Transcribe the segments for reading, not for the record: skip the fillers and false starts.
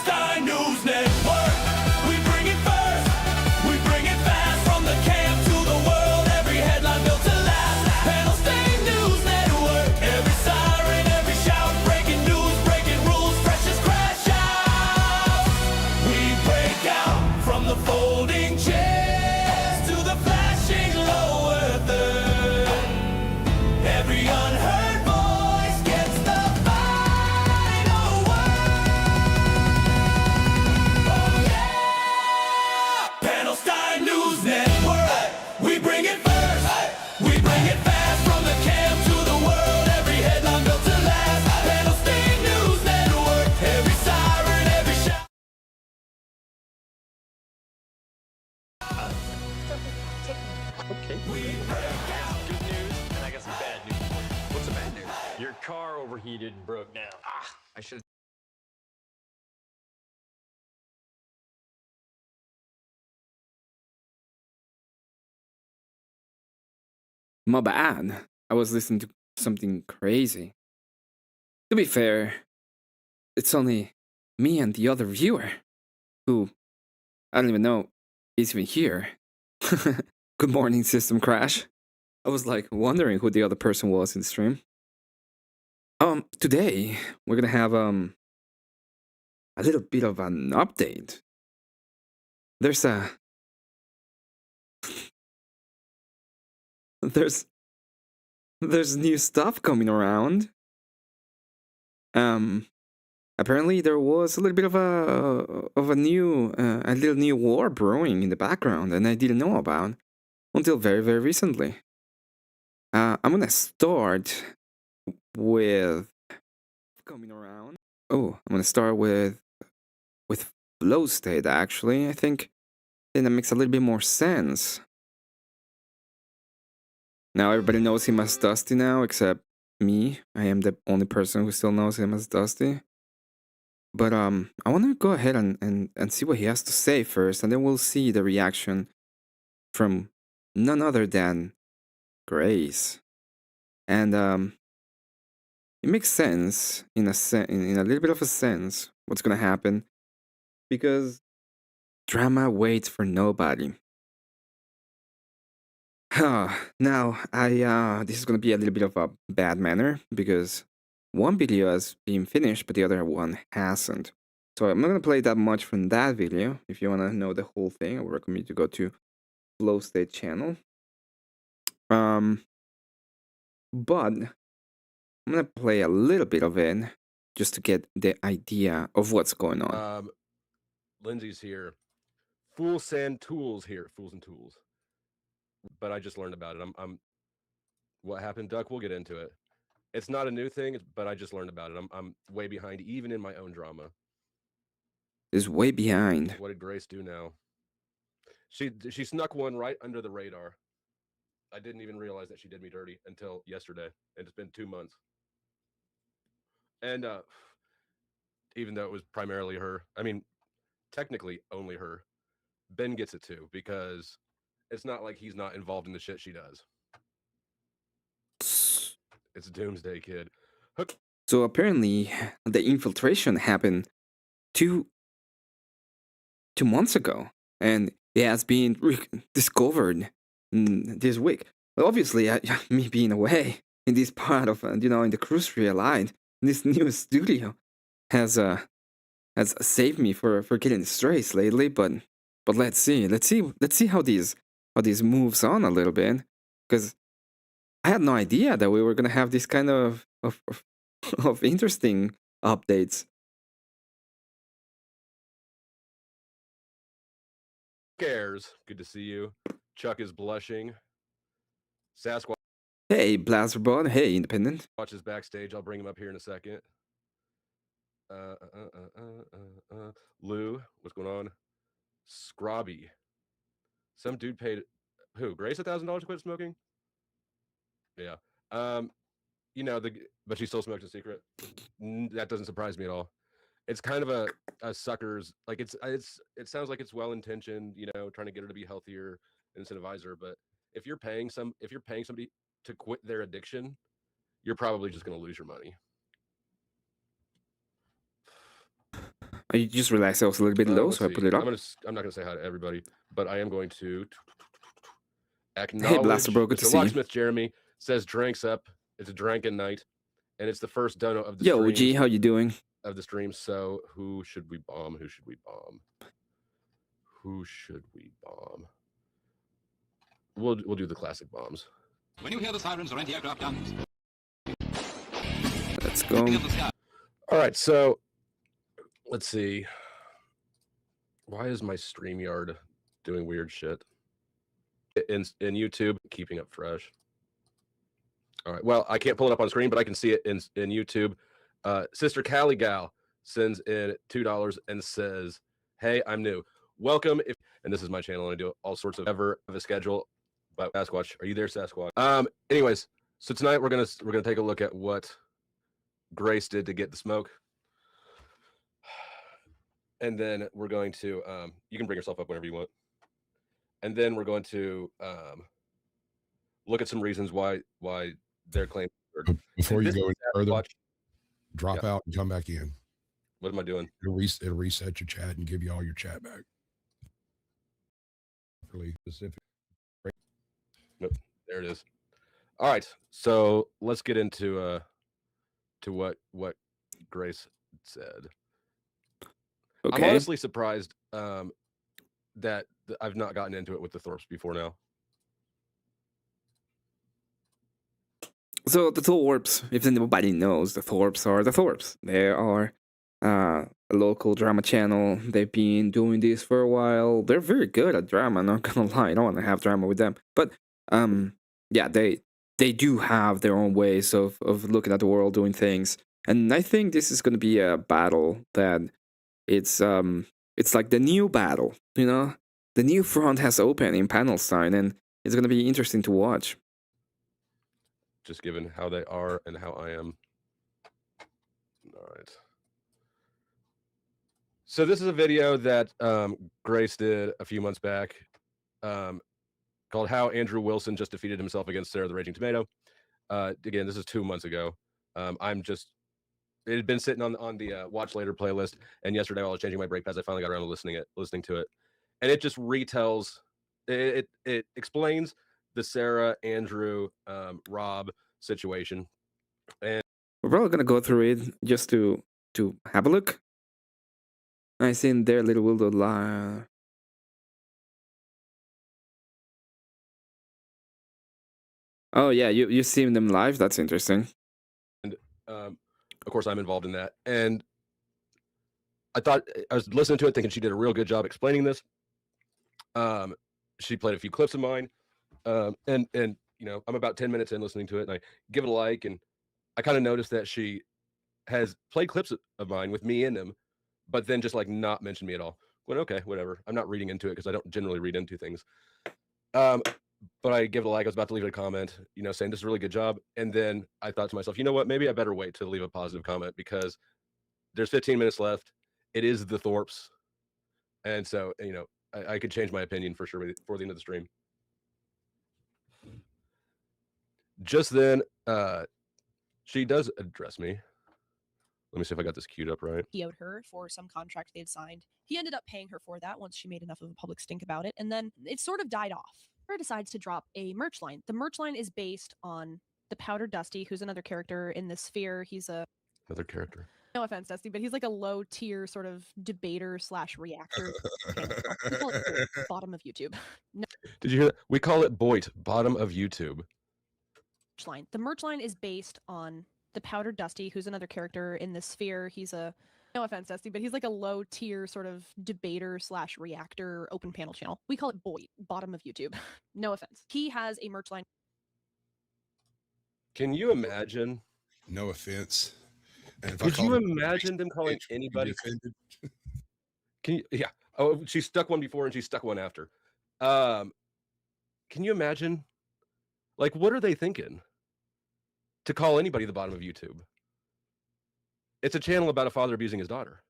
Panelstine News Network. We bring it first, we bring it fast. From the camp to the world, every headline built to last. Panelstine News Network. Every siren, every shout, breaking news, breaking rules, fresh as crash out. We break out from the folding chairs to the flashing lower third. Every unheard voice gets the final word. Oh yeah! Panelstine News Network. We bring it first. We bring it fast. From the camp to the world. Every headline built to last. Panelstine News Network. Every siren, every shout. Okay. Good news, and I got some bad news for you. What's the bad news? Your car overheated and broke down. I should. My bad. I was listening to something crazy. To be fair, it's only me and the other viewer who I don't even know is even here. Good morning, system crash. I was like wondering who the other person was in the stream. Today we're gonna have a little bit of an update. There's a there's new stuff coming around. Apparently there was a little bit of a little new war brewing in the background, and I didn't know about until very, very recently. I'm gonna start with coming around. Oh, I'm gonna start with flow state. Actually, I think that makes a little bit more sense. Now everybody knows him as Dusty now, except me. I am the only person who still knows him as Dusty. But I want to go ahead and see what he has to say first, and then we'll see the reaction from none other than Grace. And it makes sense in a little bit of a sense what's gonna happen, because drama waits for nobody. Now this is gonna be a little bit of a bad manner because one video has been finished, but the other one hasn't. So I'm not gonna play that much from that video. If you wanna know the whole thing, I would recommend you to go to Flow State channel. But I'm gonna play a little bit of it just to get the idea of what's going on. Lindsay's here. Fool Sand Tools here. Fools and Tools. But I just learned about it. I'm. What happened, Duck? We'll get into it. It's not a new thing, but I just learned about it. I'm way behind, even in my own drama. Is way behind. What did Grace do now? She snuck one right under the radar. I didn't even realize that she did me dirty until yesterday, and it's been 2 months. And even though it was primarily her, I mean, technically only her, Ben gets it too, because it's not like he's not involved in the shit she does. It's Doomsday Kid. So apparently the infiltration happened 2 months ago, and it has been discovered this week. Well, obviously, me being away in this part of in the Cruise Line, this new studio has saved me for getting strays lately. But let's see how these moves on a little bit, because I had no idea that we were gonna have this kind of interesting updates. Cares. Good to see you. Chuck is blushing. Sasquatch. Hey, Blasterbot. Hey, Independent. Watches backstage. I'll bring him up here in a second. Lou, what's going on? Scrobby. Some dude paid who? Grace $1,000 to quit smoking? Yeah. But she still smokes in secret. That doesn't surprise me at all. It's kind of a sucker's, like it sounds like it's well intentioned, trying to get her to be healthier, incentivize her. But if you're paying somebody to quit their addiction, you're probably just going to lose your money. I just realized I was a little bit low, let's so I see. put it up. I'm not gonna say hi to everybody, but I am going to Hey, Blaster acknowledge Bro, good to Mr. see you. Locksmith Jeremy says drinks up. It's a drinking night, and it's the first dono of the Yo, streams, OG, how you doing? of the stream. So who should we bomb? Who should we bomb? Who should we bomb? We'll do the classic bombs. When you hear the sirens or anti-aircraft guns, Let's go. pick up the sky. All right, so let's see. Why is my StreamYard doing weird shit? In YouTube, keeping up fresh. All right, well, I can't pull it up on screen, but I can see it in YouTube. Sister Callie Gal sends in $2 and says, "Hey, I'm new. Welcome." And this is my channel, and I do all sorts of ever of a schedule. But Sasquatch, are you there, Sasquatch? Anyways, so tonight we're gonna take a look at what Grace did to get the smoke. And then we're going to you can bring yourself up whenever you want. And then we're going to look at some reasons why their claim. Before you go any further, Watch. drop out and come back in. What am I doing? It'll reset your chat and give you all your chat back. Really specific. Nope, there it is. All right, so let's get into to what Grace said. Okay. I'm honestly surprised that I've not gotten into it with the Thorpes before now. So the Thorpes, if nobody knows, the Thorpes are the Thorpes. They are a local drama channel. They've been doing this for a while. They're very good at drama, not gonna lie. I don't want to have drama with them. But yeah, they do have their own ways of looking at the world, doing things. And I think this is gonna be a battle that it's like the new battle, you know? The new front has opened in Panelstine, and it's gonna be interesting to watch. Just given how they are and how I am. All right. So this is a video that Grace did a few months back called How Andrew Wilson Just Defeated Himself Against Sarah the Raging Tomato. Again, this is 2 months ago. It had been sitting on the watch later playlist, and yesterday while I was changing my brake pads, I finally got around to listening to it. And it just retells, it explains the Sarah, Andrew, Rob situation. And We're probably gonna go through it just to have a look. I seen their little willow lie. Oh yeah, you seen them live? That's interesting. Of course, I'm involved in that. And I was listening to it thinking she did a real good job explaining this. She played a few clips of mine. And you know, I'm about 10 minutes in listening to it, and I give it a like, and I kind of noticed that she has played clips of mine with me in them, but then just like not mentioned me at all. Went, okay, whatever. I'm not reading into it because I don't generally read into things. But I give it a like. I was about to leave it a comment, you know, saying this is a really good job. And then I thought to myself, you know what? Maybe I better wait to leave a positive comment because there's 15 minutes left. It is the Thorpes. And so, you know, I could change my opinion for sure before the end of the stream. Just then, she does address me. Let me see if I got this queued up right. He owed her for some contract they'd signed. He ended up paying her for that once she made enough of a public stink about it, and then it sort of died off. Her decides to drop a merch line. The merch line is based on the Powder Dusty, who's another character in the Sphere. He's a Another character. no offense, Dusty, but he's like a low tier sort of debater / reactor. We call it the bottom of YouTube. No Did you hear that? We call it Boit, bottom of YouTube. merch line. The merch line is based on the Powder Dusty, who's another character in the Sphere. He's a no offense, Dusty, but he's like a low tier sort of debater / reactor open panel channel. We call it Boit, bottom of YouTube. No offense. He has a merch line. Can you imagine? No offense. And if Could call you him imagine them calling bitch, would you be anybody? offended? Can you? Yeah. Oh, she stuck one before and she stuck one after. Can you imagine? Like, what are they thinking? To call anybody the bottom of YouTube. It's a channel about a father abusing his daughter.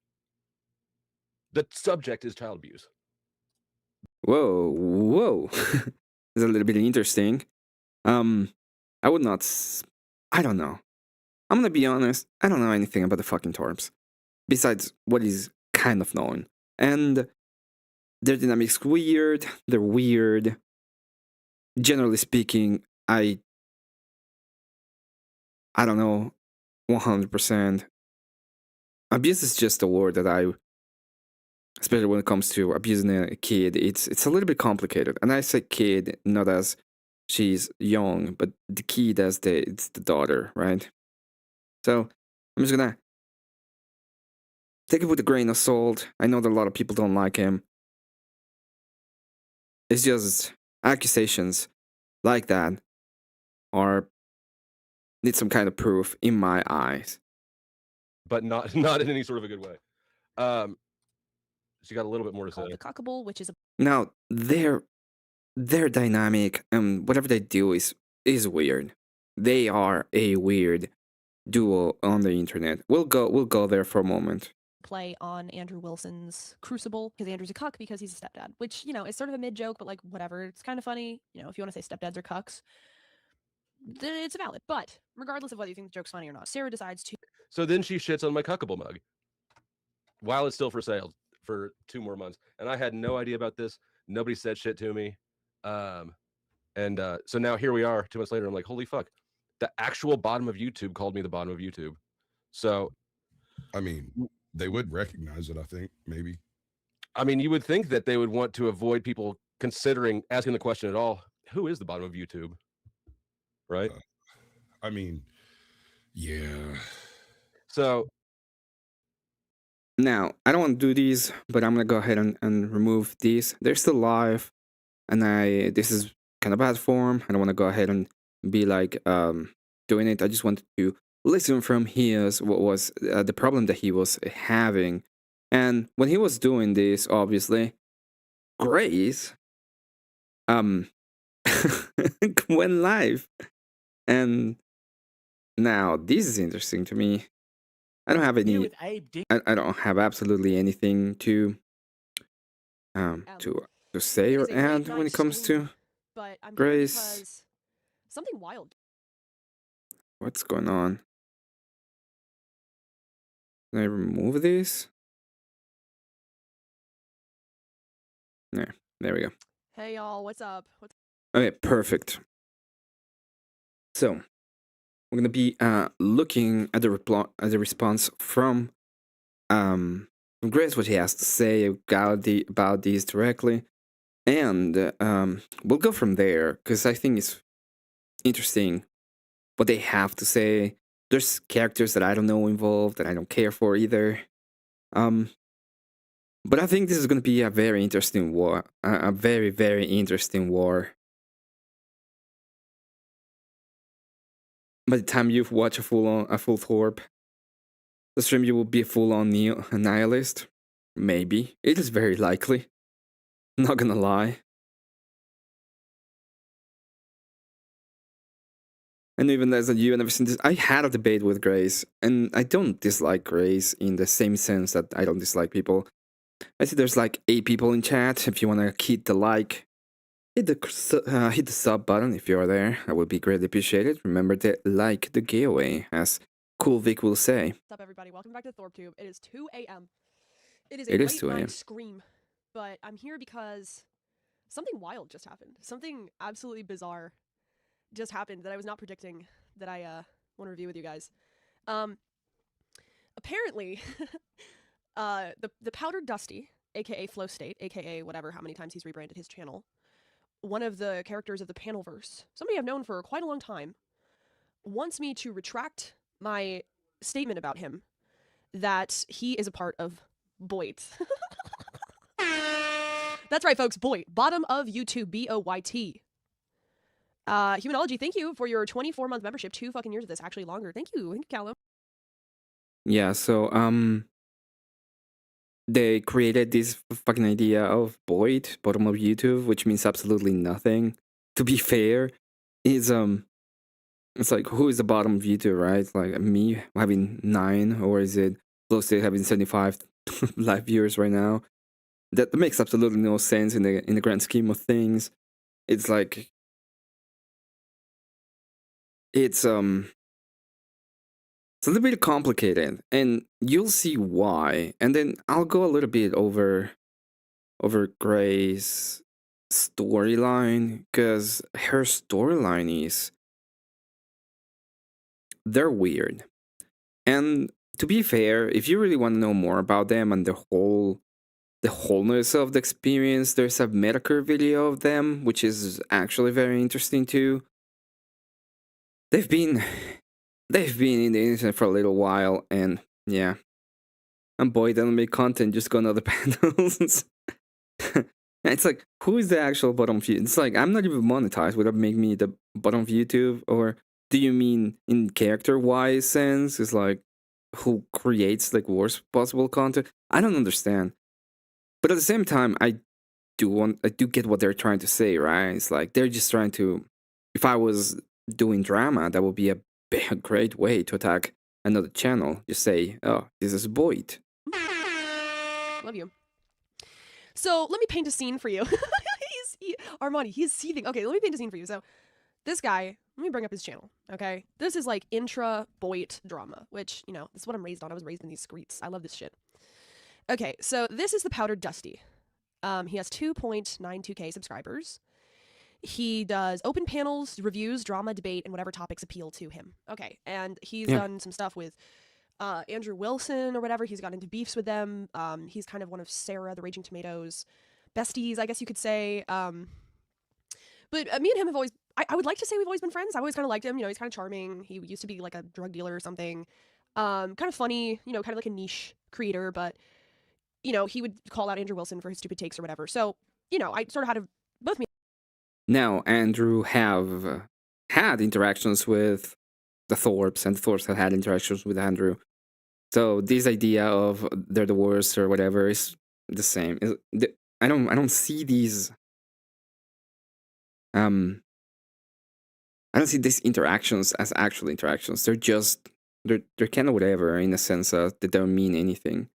The subject is child abuse. Whoa. It's a little bit interesting. I would not. I don't know. I'm gonna be honest. I don't know anything about the fucking Thorpes, besides what is kind of known. And their dynamics weird. They're weird. Generally speaking, I don't know, 100%. Abuse is just a word that especially when it comes to abusing a kid, it's a little bit complicated. And I say kid not as she's young, but the kid as it's the daughter, right? So I'm just gonna take it with a grain of salt. I know that a lot of people don't like him. It's just accusations like that need some kind of proof in my eyes. But not not in any sort of a good way. She got a little bit more to Called say. the Cockable, which is a Now their dynamic and whatever they do is weird. They are a weird duo on the internet. We'll go there for a moment. play on Andrew Wilson's Crucible, because Andrew's a cuck because he's a stepdad, which, you know, is sort of a mid joke, but like whatever. It's kind of funny. You know, if you want to say stepdads are cucks, then it's valid. But regardless of whether you think the joke's funny or not, Sarah decides to So then she shits on my Cuckable mug while it's still for sale for 2 more months. And I had no idea about this. Nobody said shit to me. So now here we are 2 months later. I'm like, holy fuck. The actual bottom of YouTube called me the bottom of YouTube. So, I mean, they would recognize it, I think, maybe. I mean, you would think that they would want to avoid people considering asking the question at all. Who is the bottom of YouTube? Right? I mean, yeah. So Now, I don't want to do these, but I'm gonna go ahead and remove these. They're still live, and this is kind of bad form. I don't want to go ahead and be like doing it. I just wanted to listen from his what was the problem that he was having, and when he was doing this, obviously, Grace went live, and now this is interesting to me. I don't have any. I don't have absolutely anything to say It or is a late add when night it comes stream, to but I'm here Grace. because something wild. What's going on. Can I remove this? There we go. Hey y'all, what's up? Okay, perfect. So we're gonna be looking at the response from Grace, what he has to say about these directly, and we'll go from there because I think it's interesting what they have to say. There's characters that I don't know involved that I don't care for either. But I think this is going to be a very interesting war. A very, very interesting war. By the time you've watched a full Thorpe, the stream you will be a full-on nihilist. Maybe. It is very likely. Not gonna lie. And even as you and everything, I had a debate with Grace, and I don't dislike Grace in the same sense that I don't dislike people. I see there's like 8 people in chat. If you wanna hit the like, hit the sub button if you are there. That would be greatly appreciated. Remember to like the giveaway, as Cool Vic will say. What's up, everybody? Welcome back to It ThorpeTube. It is 2 a.m. It is is a late 2 a.m. night scream, but I'm here because something wild just happened. Something absolutely bizarre just happened that I was not predicting that I want to review with you guys. Apparently, the Powdered Dusty, aka Flow State, aka whatever, how many times he's rebranded his channel, one of the characters of the Panelverse, somebody I've known for quite a long time, wants me to retract my statement about him that he is a part of Boyt. That's right, folks. Boyt, bottom of YouTube, BOYT. Humanology, thank you for your 24-month membership. 2 fucking years of this, actually longer. Thank you, Callum. Yeah, so they created this fucking idea of Boyd, bottom of YouTube, which means absolutely nothing. To be fair, it's like, who is the bottom of YouTube, right? Like me having 9, or is it close to having 75 live viewers right now? That makes absolutely no sense in the grand scheme of things. It's like it's It's a little bit complicated, and you'll see why. And then I'll go a little bit over Gray's storyline, because her storyline is, they're weird. And to be fair, if you really want to know more about them and the wholeness of the experience, there's a Metacurve video of them, which is actually very interesting too. They've been in the internet for a little while, and yeah. And boy, they don't make content, just go on other panels. It's like, who is the actual bottom of YouTube? It's like, I'm not even monetized. Would that make me the bottom of YouTube? Or do you mean in character-wise sense? It's like, who creates like worst possible content? I don't understand. But at the same time, I do get what they're trying to say, right? It's like, they're just trying to, if I was doing drama, that would be a great way to attack another channel. Just say, oh, this is Boyd. Love you. So let me paint a scene for you. Armani, he is seething. Okay, let me paint a scene for you. So this guy, let me bring up his channel, okay? This is like intra-Boyd drama, which, you know, this is what I'm raised on. I was raised in these streets. I love this shit. Okay, so this is the Powdered Dusty. He has 2.92k subscribers. He does open panels, reviews, drama, debate, and whatever topics appeal to him. Okay, and he's done some stuff with Andrew Wilson or whatever. He's got into beefs with them. He's kind of one of Sarah, the Raging Tomatoes' besties, I guess you could say. But me and him have always, I would like to say we've always been friends. I've always kind of liked him. You know, he's kind of charming. He used to be like a drug dealer or something. Kind of funny, you know, kind of like a niche creator, but, you know, he would call out Andrew Wilson for his stupid takes or whatever. So, you know, I sort of had both me. Now, Andrew have had interactions with the Thorpes, and the Thorpes have had interactions with Andrew. So this idea of they're the worst or whatever is the same. I don't see these. I don't see these interactions as actual interactions. They're just they're kind of whatever, in a sense that they don't mean anything.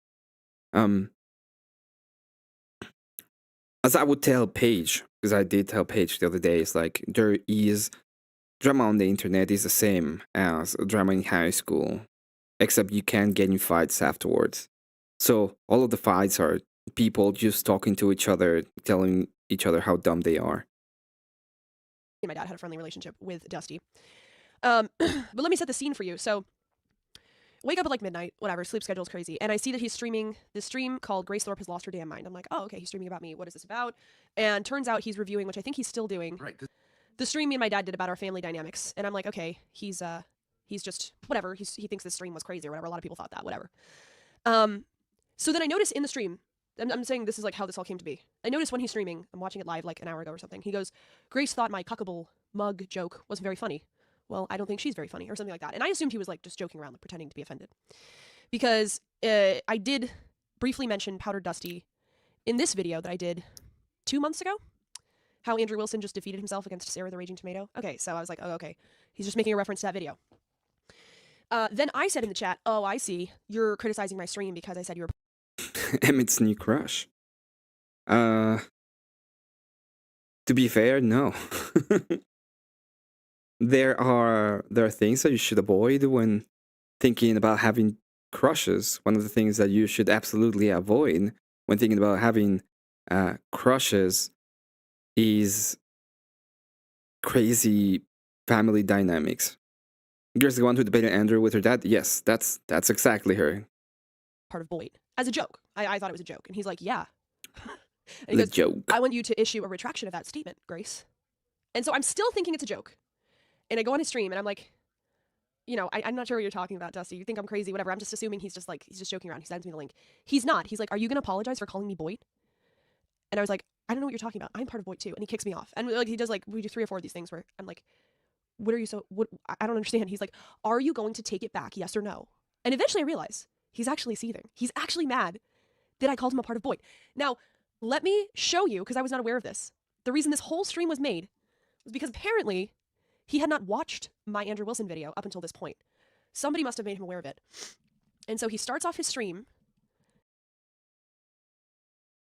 As I would tell Paige, because I did tell Paige the other day, it's like, there is drama on the internet is the same as drama in high school, except you can't get in fights afterwards. So all of the fights are people just talking to each other, telling each other how dumb they are. My dad had a friendly relationship with Dusty. But let me set the scene for you. So wake up at like midnight, whatever, sleep schedule's crazy. And I see that he's streaming this stream called Grace Thorpe Has Lost Her Damn Mind. I'm like, oh, okay, he's streaming about me. What is this about? And turns out he's reviewing, which I think he's still doing, the stream me and my dad did about our family dynamics. And I'm like, okay, he's just, whatever. He thinks this stream was crazy or whatever. A lot of people thought that, whatever. So then I notice in the stream, I'm saying this is like how this all came to be. I noticed when he's streaming, I'm watching it live like an hour ago or something. He goes, Grace thought my cuckable mug joke wasn't very funny. Well, I don't think she's very funny, or something like that. And I assumed he was like just joking around, like pretending to be offended. Because I did briefly mention Powdered Dusty in this video that I did 2 months ago. How Andrew Wilson just defeated himself against Sarah the Raging Tomato. Okay, so I was like, oh, okay. He's just making a reference to that video. Then I said in the chat, oh, I see. You're criticizing my stream because I said you were... Emmett's new crush. To be fair, no. There are things that you should avoid when thinking about having crushes. One of the things that you should absolutely avoid when thinking about having crushes is crazy family dynamics. Here's the one who debated Andrew with her dad. Yes, that's exactly her. Part of Boyd. As a joke. I thought it was a joke. And he's like, yeah. And he goes, joke. I want you to issue a retraction of that statement, Grace. And so I'm still thinking it's a joke. And I go on his stream and I'm like, you know, I'm not sure what you're talking about, Dusty. You think I'm crazy, whatever. I'm just assuming he's just joking around. He sends me the link. He's not. He's like, are you going to apologize for calling me Boyd? And I was like, I don't know what you're talking about. I'm part of Boyd too. And he kicks me off. And like, he does like, we do 3 or 4 of these things where I'm like, what I don't understand. He's like, are you going to take it back? Yes or no? And eventually I realize he's actually seething. He's actually mad that I called him a part of Boyd. Now, let me show you, because I was not aware of this. The reason this whole stream was made was because apparently he had not watched my Andrew Wilson video up until this point. Somebody must have made him aware of it. And so he starts off his stream.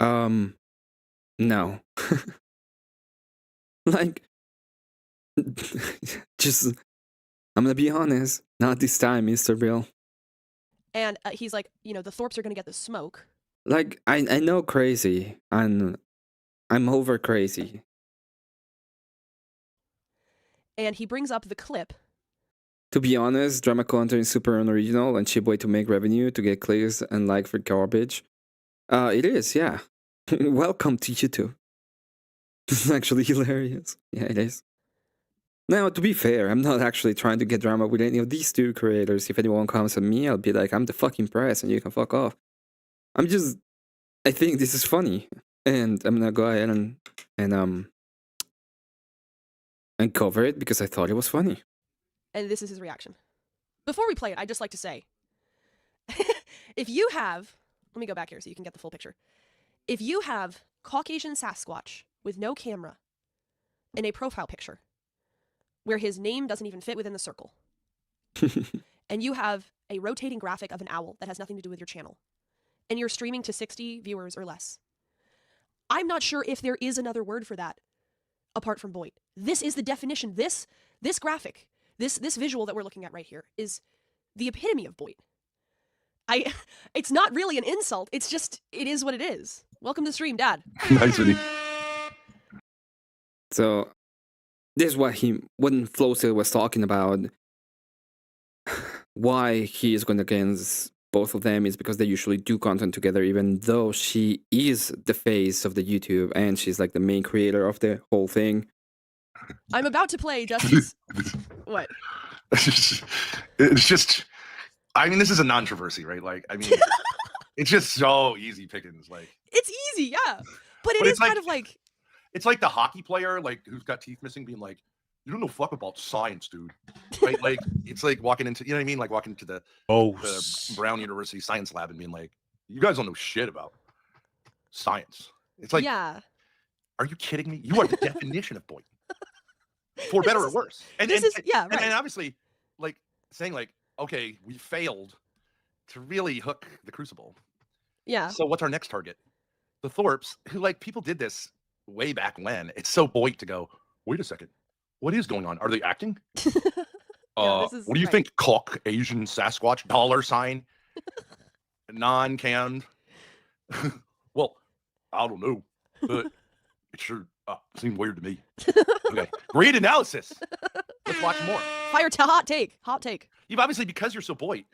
No. Like, just I'm gonna be honest. Not this time, Mr. Bill. And he's like, you know, the Thorpes are gonna get the smoke. Like, I know crazy, and I'm over crazy. And he brings up the clip. To be honest, drama content is super unoriginal and cheap way to make revenue to get clicks and like for garbage. It is, yeah. Welcome to YouTube. This is actually hilarious. Yeah, it is. Now, to be fair, I'm not actually trying to get drama with any of these two creators. If anyone comes at me, I'll be like, I'm the fucking press and you can fuck off. I think this is funny. And I'm gonna go ahead and cover it because I thought it was funny. And this is his reaction. Before we play it, I'd just like to say, if you have, let me go back here so you can get the full picture. If you have Caucasian Sasquatch with no camera in a profile picture where his name doesn't even fit within the circle, and you have a rotating graphic of an owl that has nothing to do with your channel, and you're streaming to 60 viewers or less, I'm not sure if there is another word for that apart from Boyd. This is the definition. This graphic, this visual that we're looking at right here is the epitome of Boyd. It's not really an insult. It's just, it is what it is. Welcome to the stream, Dad. Nice video. So, this is what Flowsil was talking about. Why he is going against both of them is because they usually do content together, even though she is the face of the YouTube and she's like the main creator of the whole thing. I'm about to play Dusty's... What? It's just, I mean, this is a controversy, right? Like, I mean, it's just so easy pickings. Like, It's easy, yeah. But it is kind of like... It's like the hockey player, like, who's got teeth missing, being like, you don't know fuck about science, dude. Right? Like, it's like walking into, you know what I mean? Like walking into the Brown University science lab and being like, you guys don't know shit about science. It's like, yeah. Are you kidding me? You are the definition of boy. For better or worse. And obviously, like, saying like, okay, we failed to really hook the Crucible. Yeah. So what's our next target? The Thorpes, who, like, people did this way back when. It's so Boyd to go, wait a second. What is going on? Are they acting? What do you think? Cock, Asian, Sasquatch, $, non-canned? Well, I don't know, but it sure seemed weird to me. Okay, great analysis. Let's watch more. Fire to hot take. Hot take. You've obviously, because you're so Boyd.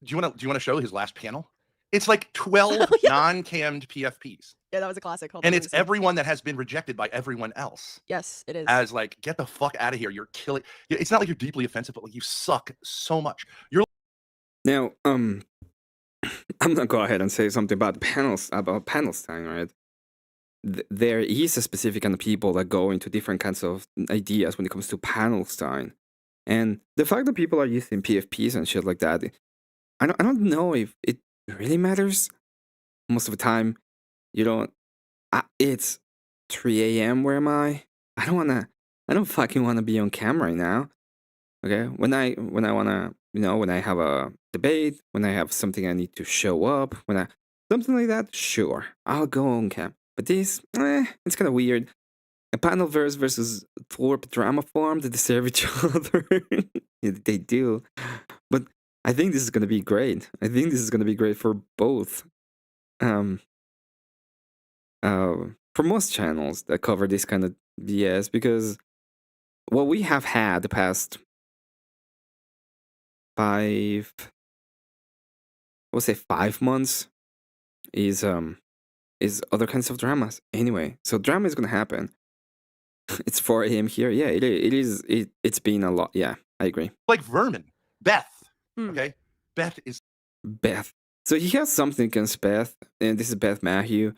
Do you want to show his last panel? It's like 12 non-cammed PFPs. Yeah, that was a classic. Hold and it's everyone that has been rejected by everyone else. Yes, it is. As like, get the fuck out of here. You're killing. It's not like you're deeply offensive, but like you suck so much. You're now, I'm gonna go ahead and say something about Panelstine, right? There is a specific kind of people that go into different kinds of ideas when it comes to Panelstine, and the fact that people are using PFPs and shit like that, I don't know if it really matters. Most of the time, you don't. It's 3 a.m. Where am I? I don't fucking wanna be on camera right now. Okay, when I wanna, when I have a debate, when I have something I need to show up, something like that, sure, I'll go on cam. But this, it's kind of weird. A panel versus Thorpe drama form that deserve each other. They do, but I think this is gonna be great. I think this is gonna be great for both. For most channels that cover this kind of BS, because what we have had the past 5 months is other kinds of dramas. Anyway, so drama is gonna happen. It's 4 a.m. here. Yeah, it's been a lot. Yeah, I agree. like vermin. Beth. Okay, Beth is Beth. So he has something against Beth, and this is Beth Mayhew.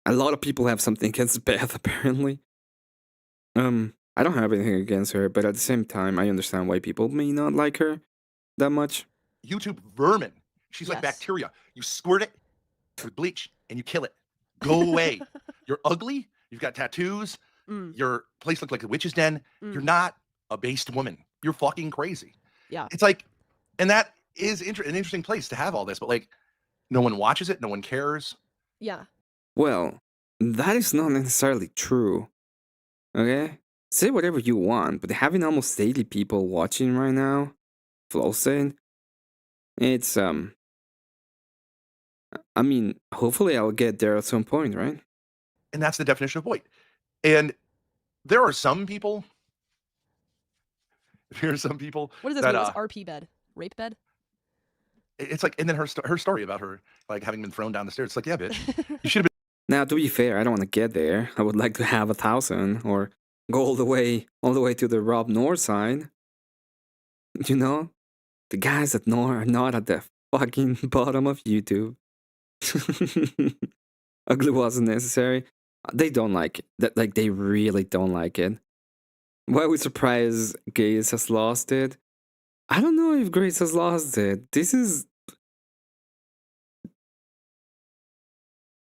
A lot of people have something against Beth, apparently. I don't have anything against her, but at the same time, I understand why people may not like her that much. YouTube vermin. She's like bacteria. You squirt it with bleach and you kill it. Go away. You're ugly. You've got tattoos. Your place looks like a witch's den. You're not a based woman. You're fucking crazy. Yeah. It's like, and that is an interesting place to have all this, but like, no one watches it. No one cares. Yeah. Well, that is not necessarily true. Okay? say whatever you want, but having almost 80 people watching right now, Flowstain, it's I mean, hopefully I'll get there at some point, right? And that's the definition of Void. And there are some people. There are some people What does this that mean? What's RP bed? Rape bed? it's like, and then her story about her like having been thrown down the stairs. It's like, yeah, bitch, you should have Now, to be fair, I don't want to get there. I would like to have 1,000 or go all the way to the Rob North side. You know, the guys that are not at the fucking bottom of YouTube. Ugly wasn't necessary. They don't like it. Like they really don't like it. Why are we surprised Grace has lost it? I don't know if Grace has lost it. This is.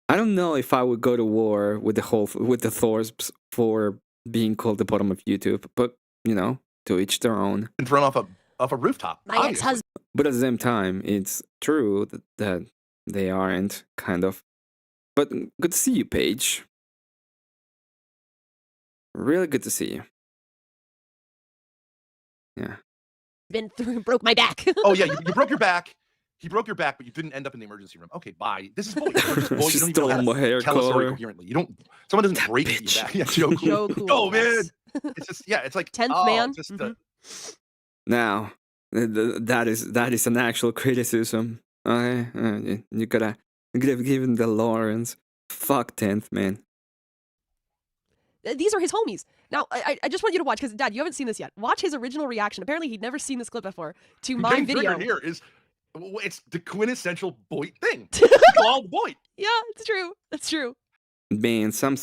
I don't know if I would go to war with the Thorsps for being called the bottom of YouTube, but you know, to each their own. been thrown off a rooftop. My obviously. ex-husband. But at the same time, it's true that they aren't, kind of. But good to see you, Paige. Really good to see you. Yeah. Been through, broke my back. Oh yeah, you broke your back. He broke your back, but you didn't end up in the emergency room. Okay, bye. This is bull. You're just bull. She You don't even know how stole to my hair tell a story color. coherently. You don't. Someone doesn't break bitch. your back. Yeah, Joe Cool. Joe Cool, Oh man, yes. it's just it's like 10th oh, man. Just, Now, that is an actual criticism. Okay, you gotta give given the Lawrence. Fuck 10th man. These are his homies. Now, I just want you to watch, because Dad, you haven't seen this yet. Watch his original reaction. Apparently, he'd never seen this clip before to my getting video. triggered here is it's the quintessential Boyd thing. Called Boyd. Yeah, it's true. That's true. Man, some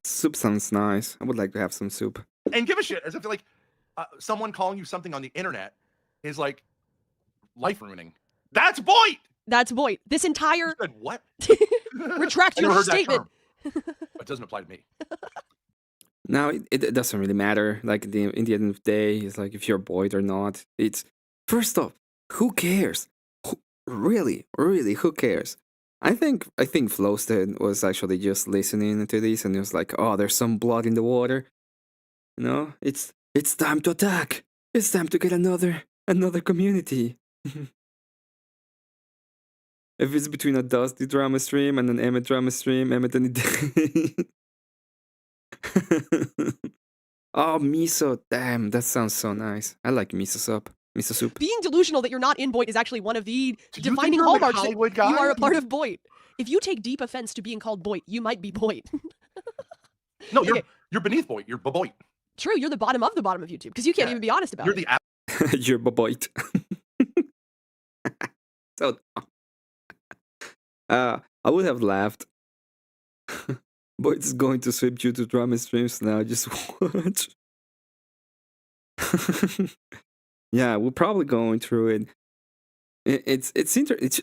soup sounds nice. I would like to have some soup. And give a shit as if like someone calling you something on the internet is like life ruining. That's Boyd. That's Boyd. This You entire said what? retract I never your heard that statement. term. It doesn't apply to me. Now, it doesn't really matter. Like, in the end of the day, it's like if you're Boyd or not. It's, first off, who cares? Really, who cares? I think Flowsted was actually just listening to this and he was like, oh, there's some blood in the water. You know, it's time to attack. It's time to get another community. If it's between a Dusty drama stream and an Emmet drama stream, Emmet any day. Oh, miso. Damn, that sounds so nice. I like miso soup. Miso soup. Being delusional that you're not in Boyd is actually one of the Do you think defining you're, like, hallmarks that Hollywood you guy? are a part of Boyd. If you take deep offense to being called Boyd, you might be Boyd. No, you're Okay. you're beneath Boyd. You're Boyd. True, you're the bottom of YouTube because you can't Yeah. even be honest about You're it. the You're baboit. So I would have laughed. Boyd's going to sweep you to drama streams now. Just watch. Yeah, we're probably going through it. It's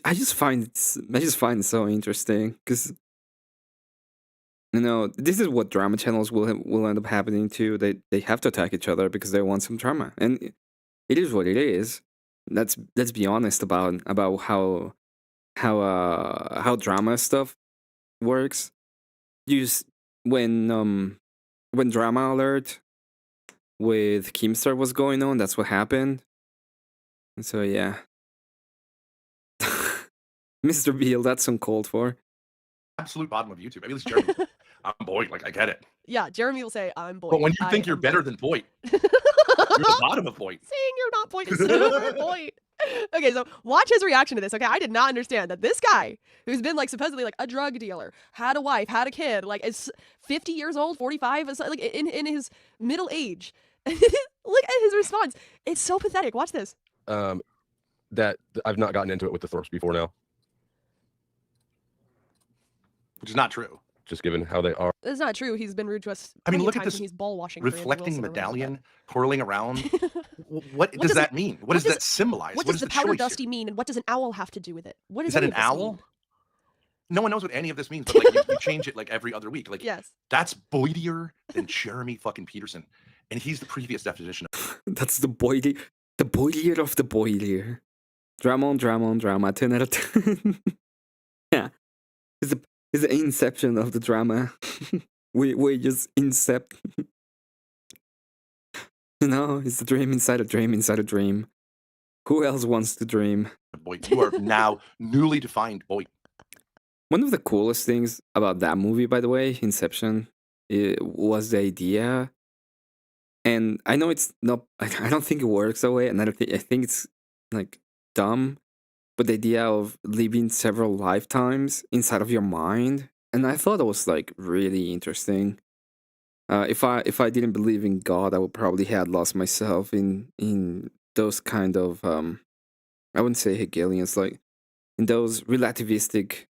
I just find it so interesting because you know this is what drama channels will end up happening to. They have to attack each other because they want some drama, and it is what it is. Let's be honest about how drama stuff works. When Drama Alert with Keemstar was going on, that's what happened. And so yeah. Mr. Beal, that's uncalled for. absolute bottom of YouTube. I mean, at least Jeremy. I'm Boyd. Like I get it. Yeah, Jeremy will say, I'm Boyd. But when you I think you're am better Boyd." than Boyd, you're the bottom of Boyd. Saying you're not Boyd is super Boyd. Okay, so watch his reaction to this. Okay, I did not understand that this guy, who's been like supposedly like a drug dealer, had a wife, had a kid, like is 50 years old, 45, like in his middle age. Look at his response. It's so pathetic. Watch this. That I've not gotten into it with the Thorps before now, Which is not true. just given how they are. It's not true. He's been rude to us. I mean, plenty of look at times this when he's ball washing. for Andy Reflecting Wilson or whatever like medallion twirling around. that. What does does that it- mean? what What does does- that symbolize? What What does is the the powder choice dusty here? mean, and what does an owl have to do with it? What does Is that any an of this owl? mean? No one knows what any of this means, but like you change it like every other week. Like Yes. that's Boydier than Jeremy fucking Peterson, and he's the previous definition. That's the boilier of the boilier. Drama on drama on drama. 10 out of 10. Yeah, it's the inception of the drama. we just incept. No, it's a dream inside a dream inside a dream. Who else wants to dream? Boy, you are now newly defined boy. One of the coolest things about that movie, by the way, Inception, was the idea. And I know it's not. I don't think it works that way, and I think it's like dumb. But the idea of living several lifetimes inside of your mind, and I thought it was like really interesting. If I didn't believe in God, I would probably have lost myself in those kind of I wouldn't say Hegelians, like in those relativistic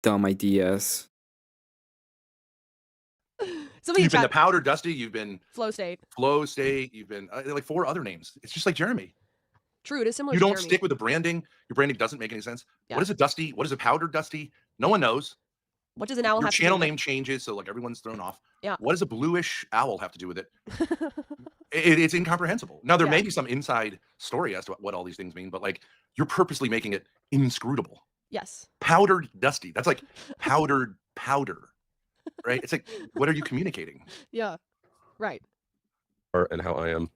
dumb ideas. Somebody in You've been the chat, powder dusty. You've been flow state. flow state. You've been like 4 other names. It's just like Jeremy. True, it is similar You to don't Jeremy. stick with the branding. Your branding doesn't make any sense. Yeah. What is a dusty? What is a powder dusty? No one knows. What does an owl Your have to do channel with it? name changes, so like everyone's thrown off. Yeah. What does a bluish owl have to do with it? It's incomprehensible. Now there Yeah. may be some inside story as to what all these things mean, but like you're purposely making it inscrutable. Yes. Powdered dusty. That's like powdered powder, right? It's like, what are you communicating? Yeah. Right. And how I am.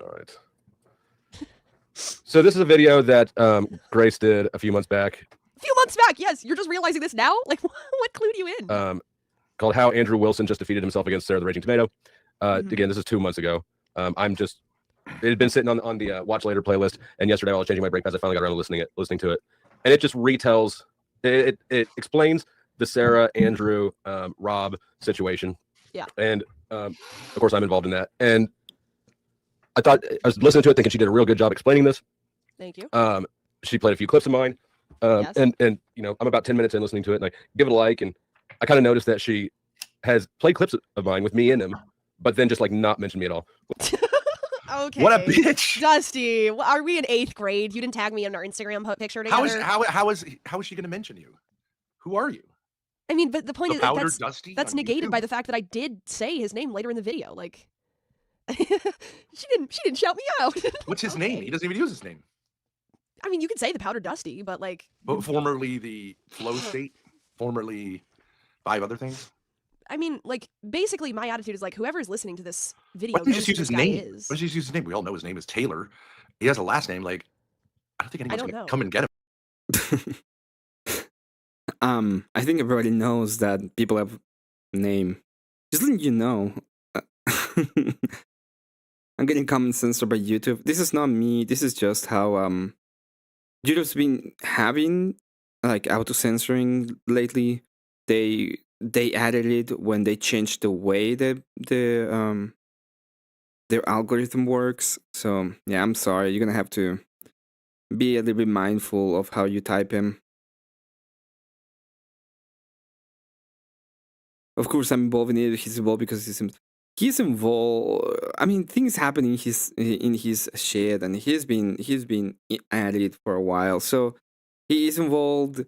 All right. So this is a video that Grace did a few months back, A few months back, yes. You're just realizing this now? Like, what clued you in? called "How Andrew Wilson Just Defeated Himself Against Sarah the Raging Tomato." Mhm. Again, this is 2 months ago. It had been sitting on the watch later playlist, and yesterday while I was changing my brake pads, I finally got around to listening to it, and it just retells. It explains the Sarah, Andrew, Rob situation. Yeah. And of course, I'm involved in that. And I thought I was listening to it, thinking she did a real good job explaining this. Thank you. She played a few clips of mine, Yes. and you know, I'm about 10 minutes in listening to it, and I give it a like, and I kind of noticed that she has played clips of mine with me in them, but then just like not mentioned me at all. Okay. What a bitch! Dusty, are we in 8th grade? You didn't tag me in our Instagram picture together. How is she going to mention you? Who are you? I mean, but the point The is powder that's dusty. that's on negated YouTube? by the fact that I did say his name later in the video. Like, she didn't shout me out. What's his name? He doesn't even use his name. I mean, you could say the powder dusty, but like, But formerly the flow state, formerly 5 other things. I mean, like, basically, my attitude is like, whoever's listening to this video Why don't you knows just who use this his guy name? is. Why don't you just use his name? We all know his name is Taylor. He has a last name. Like, I don't think anyone's don't going know. to come and get him. I think everybody knows that people have name. Just letting you know. I'm getting comments censored by YouTube. This is not me. This is just how YouTube's been having like auto censoring lately. They added it when they changed the way that their algorithm works. So yeah, I'm sorry. You're gonna have to be a little bit mindful of how you type him. Of course, I'm involved in it. He's involved because he's involved. I mean, things happen in his shed, and he's been at it for a while. So he is involved.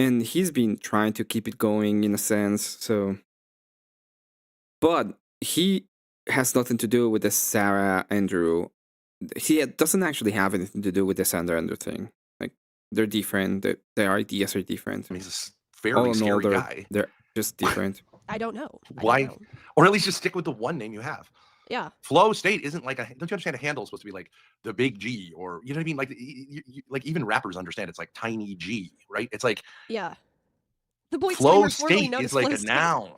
And he's been trying to keep it going in a sense. So, but he has nothing to do with the Sarah Andrew. He doesn't actually have anything to do with the Sarah Andrew thing. Like, they're different. Their ideas are different. I mean, he's a All fairly in all, scary guy. they're just different. I don't know. I don't Why? know. Or at least just stick with the one name you have. Yeah. Flow state isn't like don't you understand a handle is supposed to be like the big G, or you know what I mean? Like like even rappers understand it's like tiny G, right? It's like Yeah. The boy flow disclaimer formerly state known is as like flow a state. noun.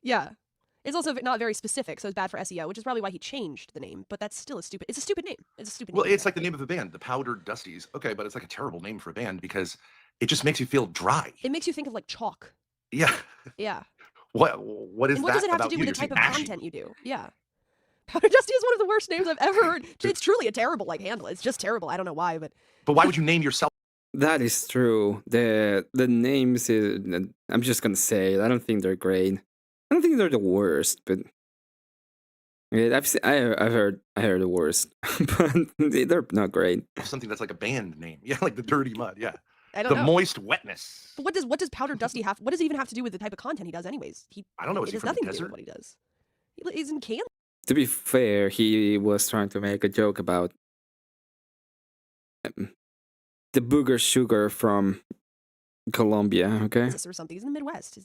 Yeah. It's also not very specific, so it's bad for SEO, which is probably why he changed the name. But that's still it's a stupid name. It's a stupid Well, name. it's like the name of a band, the Powdered Dusties. Okay, but it's like a terrible name for a band because it just makes you feel dry. It makes you think of like chalk. Yeah. Yeah. What is And what that does it have to about do you? with the You're type of saying ashy. content you do? Yeah. Powder Dusty is one of the worst names I've ever heard. It's truly a terrible like handle. It's just terrible. I don't know why, but But why would you name yourself? That is true. The names I'm just gonna say it. I don't think they're great. I don't think they're the worst, but yeah, I've heard the worst, but they're not great. Something that's like a band name? Yeah, like the Dirty Mud. Yeah, I don't the know. Moist Wetness. But what does Powder Dusty have? What does it even have to do with the type of content he does, anyways? I don't know. Is It he has from the nothing to do desert? with what he does. He's in Kansas. To be fair, he was trying to make a joke about the booger sugar from Colombia. Okay. Or something. He's in the Midwest.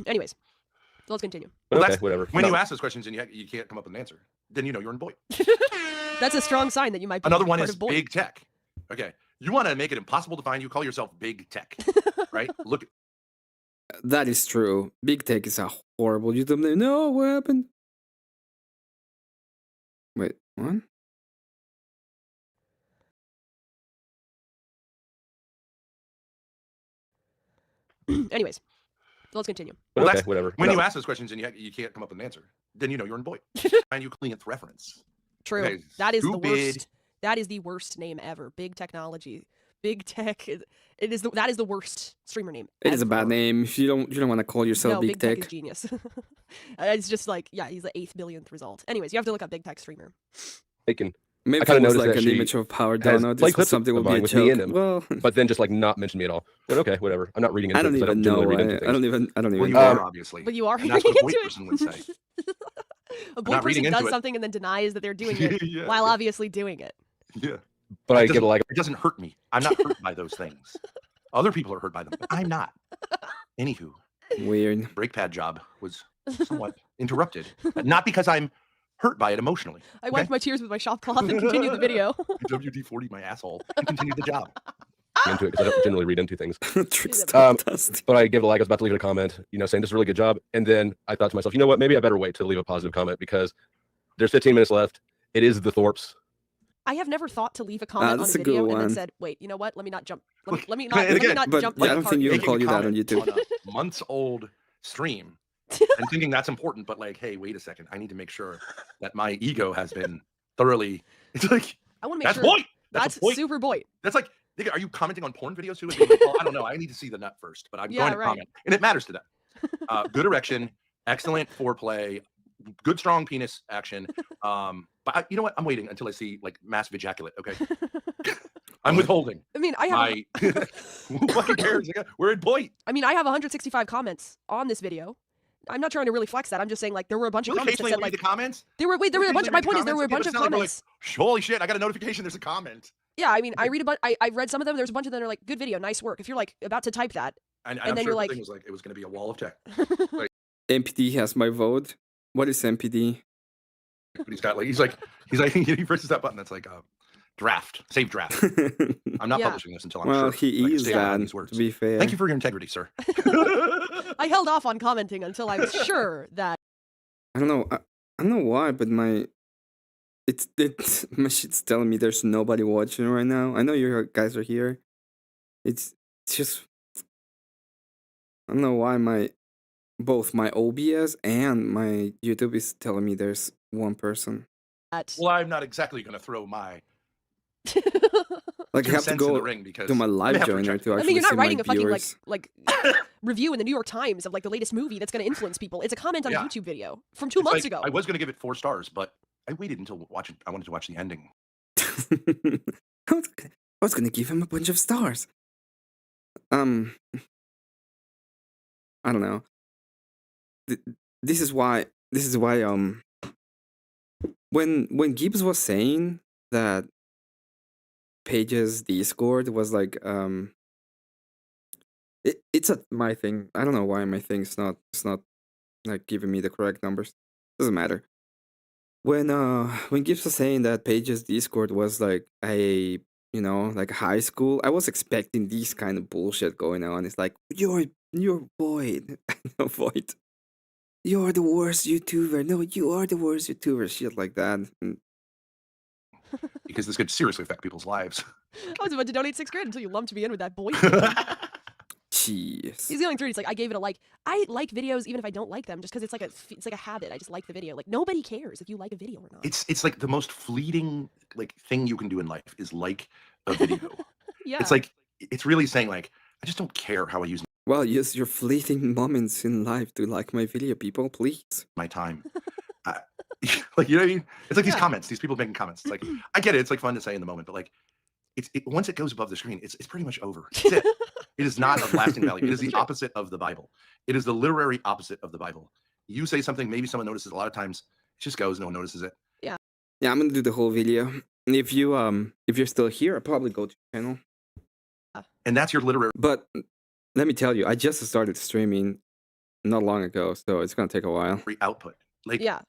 Anyways, let's continue. But Well, okay, that's whatever. When No. you ask those questions and you can't come up with an answer, then you know you're in Boyd. That's a strong sign that you might be Another one part is of Boyd. big tech. Okay, you want to make it impossible to find. You call yourself big tech, right? Look, That is true. Big Tech is a horrible YouTube name. No, what happened? Wait, what? Anyways, let's continue. But well, okay, that's whatever. when No. you ask those questions and you can't come up with an answer, then you know you're in Boyd. And you clean reference. True. Okay, That is the stupid. worst. That is the worst name ever. Big technology. Big tech. That is the worst streamer name. It is a bad ever. name. If you don't want to call yourself No, Big Tech Tech. is genius. It's just like, yeah, he's the 8th billionth result. Anyways, you have to look up Big Tech streamer. Taken. Maybe I if kinda it was noticed like that an she image of Power has Dono, played this was clips something of would be a mine with me in joke. them, Well, but then just like not mention me at all. But okay, whatever. I'm not reading into I don't it 'cause even generally know. read into I things. don't even. Well, you know. are obviously. But you are And that's what a Boyd into it. person would say. A not Boyd person reading into does it. something and then denies that they're doing it Yeah. while obviously doing it. Yeah. But I It get doesn't- like It doesn't hurt me. I'm not hurt by those things. Other people are hurt by them, but I'm not. Anywho, Weird. brake pad job was somewhat interrupted, but not because I'm hurt by it emotionally. I wiped my tears with my shop cloth and continued the video. WD-40 my asshole and continued the job. into it because I don't generally read into things. Trickster Dusty. But I gave it a like. I was about to leave it a comment, saying this is a really good job. And then I thought to myself, you know what? Maybe I better wait to leave a positive comment because there's 15 minutes left. It is the Thorpes. I have never thought to leave a comment on that's a a good video and then one. said, wait, you know what? Let me not jump. Look, Let me and not, let me again, not But jump. yeah, I like don't hard think you here. can call you that on YouTube. On a months-old stream and thinking that's important, but like, hey, wait a second. I need to make sure that my ego has been thoroughly. It's like, I want to make that's sure. Boyd. That's a That's point. super Boyd. That's like, nigga, are you commenting on porn videos too? And being like, well, I don't know. I need to see the nut first, but I'm Yeah, going to right. comment. And it matters to them. Good erection, excellent foreplay, good strong penis action. But you know what? I'm waiting until I see like massive ejaculate. Okay. I'm withholding. I mean, I have. My who fucking cares? Nigga? We're in Boyd. I mean, I have 165 comments on this video. I'm not trying to really flex that. I'm just saying, like, there were a bunch of You'll comments that occasionally said, read like, the comments. there were a bunch. My point is, there were a bunch of comments. Holy shit! I got a notification. There's a comment. Yeah, I mean, I read a bunch. I read some of them. There's a bunch of them that are like, good video, nice work. If you're like about to type that, And And I'm then sure you're the like- thing was like it was going to be a wall of tech. MPD has my vote. What is MPD? But he's like he presses that button. That's like draft, save draft. I'm not Yeah. publishing this until I'm Well, sure. he I can is stand behind that, these words. to be fair. Thank you for your integrity, sir. I held off on commenting until I was sure that. I don't know. I don't know why, but my my shit's telling me there's nobody watching right now. I know you guys are here. It's just I don't know why both my OBS and my YouTube is telling me there's one person. Well, I'm not exactly going to throw my Like I 2 have to cents in the go ring because to my I live have to joiner reject to it. I actually mean, you're see not my writing a fucking viewers. like review in the New York Times of like the latest movie that's going to influence people. It's a comment on Yeah. a YouTube video from 2 It's months like, ago. I was going to give it 4 stars, but I waited until I wanted to watch the ending. I was gonna give him a bunch of stars. I don't know. This is why. When Gibbs was saying that Paige's Discord was like it's my thing. I don't know why my thing is not like giving me the correct numbers. Doesn't matter. When Gibbs was saying that Paige's Discord was like a like high school, I was expecting this kind of bullshit going on. It's like you're Void. No, Void. You're the worst YouTuber. No, you are the worst YouTuber. Shit like that. Because this could seriously affect people's lives. I was about to donate $6,000 until you lumped me in with that boy. Jeez. He's going through it. He's like, I gave it a like. I like videos even if I don't like them, just because it's like a habit. I just like the video. Like nobody cares if you like a video or not. It's like the most fleeting like thing you can do in life is like a video. Yeah. It's like it's really saying like I just don't care how I use Well, use your fleeting moments in life to like my video, people, please. my time. Like you know what I mean? It's like these Yeah. comments, these people making comments. It's like I get it. It's like fun to say in the moment, but like once it goes above the screen, it's pretty much over. That's it. It is not of lasting value. It is the opposite of the Bible. It is the literary opposite of the Bible. You say something, maybe someone notices. A lot of times, it just goes. No one notices it. Yeah, I'm gonna do the whole video. And if you're still here, I'll probably go to your channel. And that's your literary. But let me tell you, I just started streaming not long ago, so it's gonna take a while. Free output. Like, Yeah.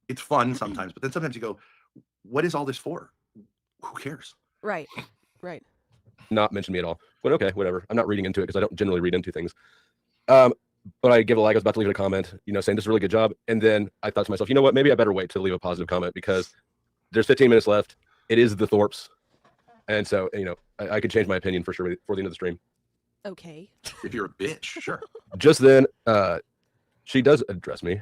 it's fun sometimes, but then sometimes you go, what is all this for? Who cares? Right. Right. Not mention me at all. But okay, whatever. I'm not reading into it because I don't generally read into things. But I give a like. I was about to leave it a comment, saying this is a really good job. And then I thought to myself, you know what? Maybe I better wait to leave a positive comment because there's 15 minutes left. It is the Thorpes. And so, I could change my opinion for sure before the end of the stream. Okay. If you're a bitch, sure. Just then, she does address me.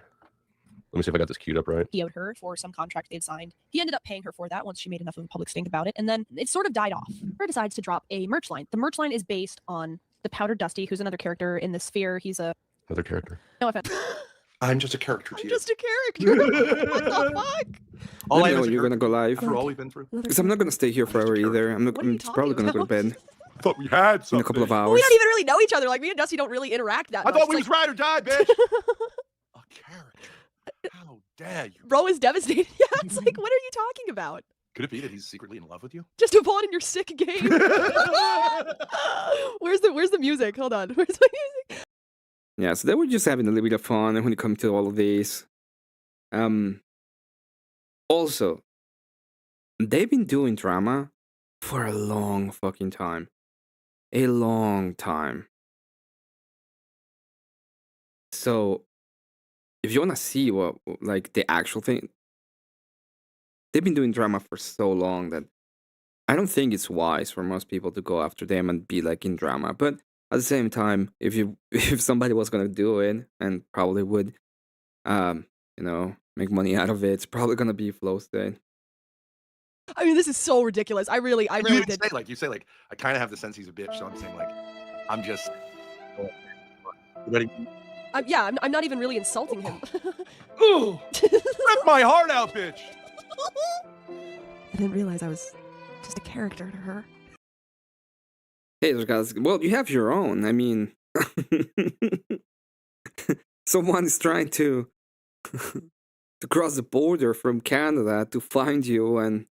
Let me see if I got this queued up right. He owed her for some contract they'd signed. He ended up paying her for that once she made enough of a public stink about it, and then it sort of died off. Her decides to drop a merch line. The merch line is based on the Powdered Dusty, who's another character in the sphere. He's a... Another character. No offense. I'm just a character to I'm you. just a character. What the fuck? All Let I me am know is a you're gonna go live. After all we've been through. Because I'm not gonna stay here forever either. I'm What are you probably talking gonna go to bed I thought we had in something. a couple of Well, hours. we don't even really know each other. Like, me and Dusty don't really interact that I much. thought we It's was ride or die, bitch. A character. How dare you? Bro is devastated. Yeah, it's like, what are you talking about? Could it be that he's secretly in love with you? Just a pawn in your sick game. Where's the music? Hold on. Where's the music? Yeah, so they were just having a little bit of fun when it comes to all of these. Also, they've been doing drama for a long fucking time. A long time. So, if you want to see what, like, the actual thing, they've been doing drama for so long that I don't think it's wise for most people to go after them and be, like, in drama. But at the same time, if somebody was gonna do it and probably would, make money out of it, it's probably gonna be Flow State. I mean, this is so ridiculous. I really You did. say like, I kind of have the sense he's a bitch, so I'm saying like, I'm just. Ready? I'm not even really insulting him. Ooh, rip my heart out, bitch. I didn't realize I was just a character to her. Hey, guys. Well, you have your own. I mean, someone is trying to cross the border from Canada to find you and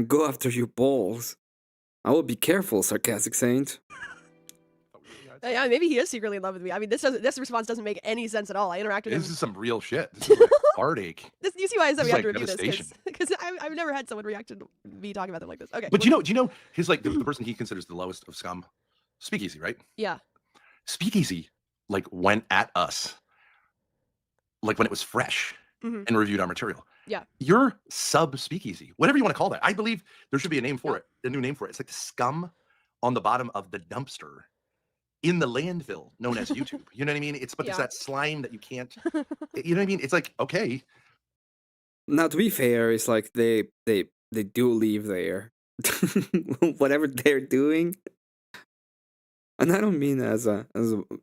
go after your balls. I will be careful, sarcastic saint. Yeah, maybe he is secretly in love with me. I mean, this response doesn't make any sense at all. I interacted with This him. is some real shit. This is like heartache. You see why I said This we is have to like review this devastation. because I've never had someone react to me talking about them like this. Okay, But do you know his like the person he considers the lowest of scum? Speakeasy, right? yeah, Speakeasy like went at us like when it was fresh Mhm. and reviewed our material. Yeah. You're sub speakeasy, whatever you want to call that. I believe there should be a name for it, a new name for it. It's like the scum on the bottom of the dumpster in the landfill known as YouTube. You know what I mean? It's Yeah. that slime that you can't. You know what I mean? It's like okay, Now, to be fair, it's like they do leave there whatever they're doing, and I don't mean as a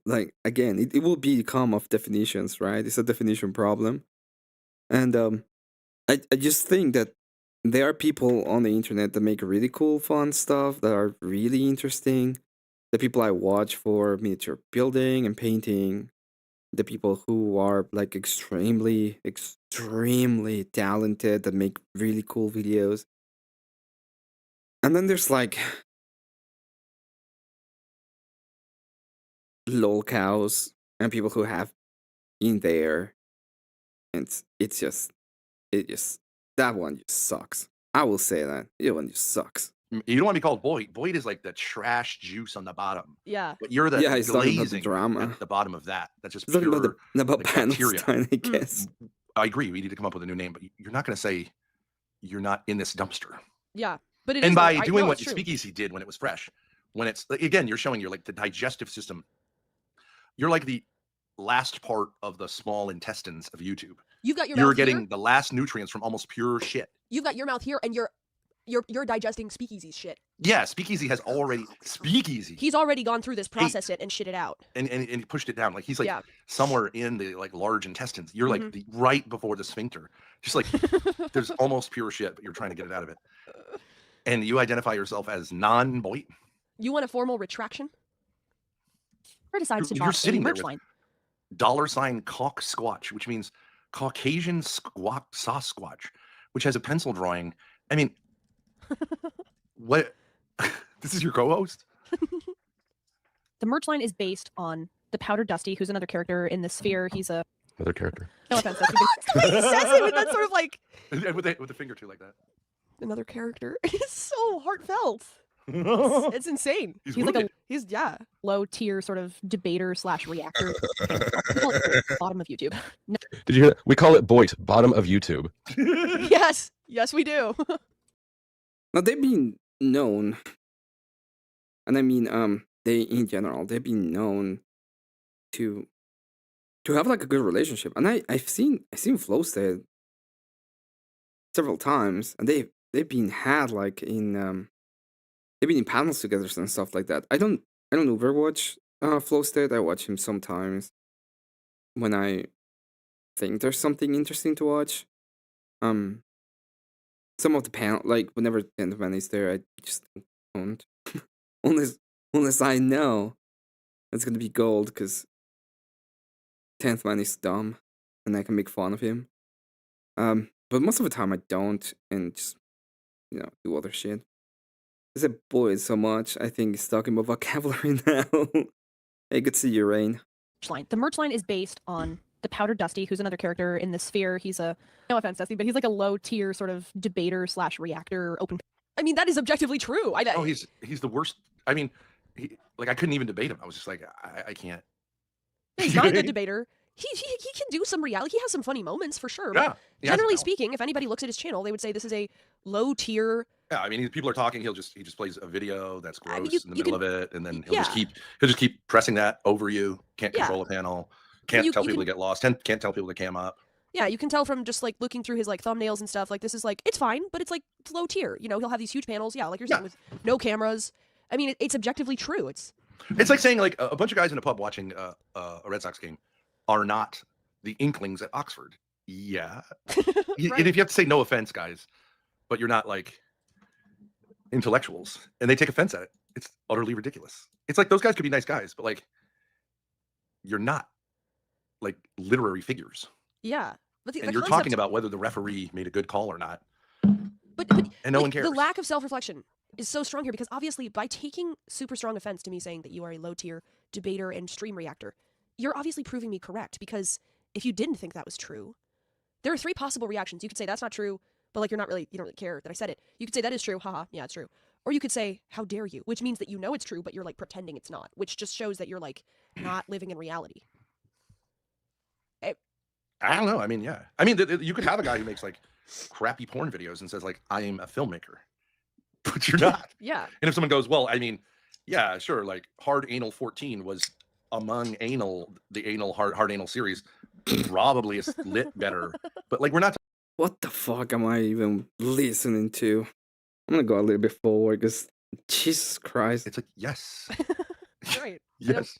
like again, it will become of definitions, right? It's a definition problem, and I just think that there are people on the internet that make really cool, fun stuff that are really interesting. The people I watch for miniature building and painting, the people who are like extremely talented that make really cool videos. And then there's like lol cows and people who have been there, and it just that one just sucks. I will say that that one just sucks. you don't want to be called Boyd. Boyd is like the trash juice on the bottom, yeah. but you're the Yeah, he's talking about the glazing drama. at the bottom of that. That's just It's talking pure. about like, bacteria. Panelstine, I guess. I agree. We need to come up with a new name, but you're not going to say you're not in this dumpster. Yeah, but it And is by like, doing no, what it's true. Speakeasy did when it was fresh, when it's like, again, you're showing you're like the digestive system. You're like the last part of the small intestines of YouTube. You've got your You're mouth getting here. the last nutrients from almost pure shit. You've got your mouth here, and you're digesting Speakeasy's shit. Yeah, Speakeasy has already He's already gone through this, processed it, and shit it out. and he pushed it down. Like he's like Yeah. somewhere in the like large intestines. You're Mhm. like the right before the sphincter. Just like there's almost pure shit, but you're trying to get it out of it. And you identify yourself as non-boy. You want a formal retraction? Or decides to You're drop sitting a there merch with- line. $ cock squatch, which means Caucasian squat Sasquatch, which has a pencil drawing. I mean, what? This is your co-host? The merch line is based on the Powder Dusty, who's another character in the Sphere. He's a Another character. no offense, Dusty, but he says it with that sort of like And with the finger too, like that. another character. It's so heartfelt. It's insane. He's like a wounded. low tier sort of debater slash reactor. Bottom of YouTube. No. Did you hear that? We call it Boit, bottom of YouTube. Yes, we do. Now they've been known, and I mean, they in general, they've been known to have like a good relationship, and I've seen Flowsted several times, and they've been had like in they've been in panels together and stuff like that. I don't overwatch Flowsted. I watch him sometimes when I think there's something interesting to watch. Some of the panel, like whenever Gentleman is there, I just don't. unless I know it's gonna be gold, because 10th Man is dumb, and I can make fun of him. But most of the time I don't, and just do other shit. I said boy so much, I think he's stuck in my vocabulary now. Hey, good to see you, Rain. The merch line is based on the Powder Dusty, who's another character in the Sphere. He's a no offense, Dusty, but he's like a low tier sort of debater slash reactor. I mean, that is objectively true. Oh, he's the worst. I mean, I couldn't even debate him. I was just like, I can't. He's not a good debater. He can do some reality. He has some funny moments for sure. Yeah. But generally speaking, if anybody looks at his channel, they would say this is a low tier. Yeah, I mean, people are talking. He just plays a video that's gross I mean, in the middle of it, and then he'll yeah. just keep pressing that over you. Can't Yeah. control a panel. Can't tell people to get lost. Can't tell people to cam up. Yeah, you can tell from just like looking through his like thumbnails and stuff. Like this is like it's fine, but it's like it's low tier. He'll have these huge panels. Yeah, like you're saying with no cameras. I mean, it's objectively true. It's like saying like a bunch of guys in a pub watching a Red Sox game are not the Inklings at Oxford. Yeah, Right. And if you have to say no offense, guys, but you're not like intellectuals, and they take offense at it, it's utterly ridiculous. It's like those guys could be nice guys, but like you're not like literary figures. yeah. But And you're talking about whether the referee made a good call or not. but And no one cares. The lack of self-reflection is so strong here because obviously by taking super strong offense to me saying that you are a low tier debater and stream reactor, you're obviously proving me correct, because if you didn't think that was true, there are three possible reactions. You could say that's not true, but like you don't really care that I said it. You could say that is true, haha, yeah, it's true. Or you could say, how dare you, which means that you know it's true, but you're like pretending it's not, which just shows that you're like not living in reality. I don't know. I mean, yeah. I mean, you could have a guy who makes like crappy porn videos and says like, I am a filmmaker, but you're not. Yeah. And if someone goes, well, I mean, yeah, sure. Like Hard Anal 14 was among the hard anal series, probably is lit better, but like we're not. What the fuck am I even listening to? I'm gonna go a little bit forward, because Jesus Christ. It's like, yes. Right. Yes.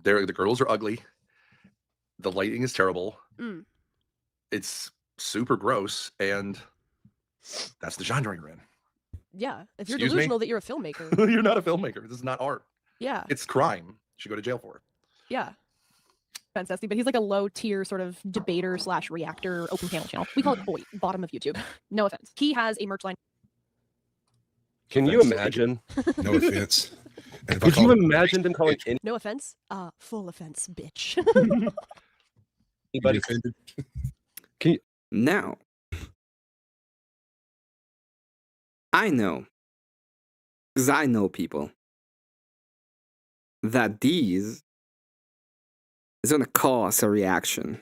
The girls are ugly. The lighting is terrible. Mm. It's super gross, and that's the genre you're in. Yeah. If you're Excuse me? delusional that you're a filmmaker. You're not a filmmaker. This is not art. Yeah. It's crime. You should go to jail for it. Yeah. Offense, Dusty, but he's like a low tier sort of debater slash reactor open panel channel. We call it Boy, bottom of YouTube. No offense. He has a merch line. Can you imagine? No offense. And if I Could you call it- imagine them calling No offense. Full offense, bitch. anybody? offended? Now, I know, because I know people, that these is going to cause a reaction.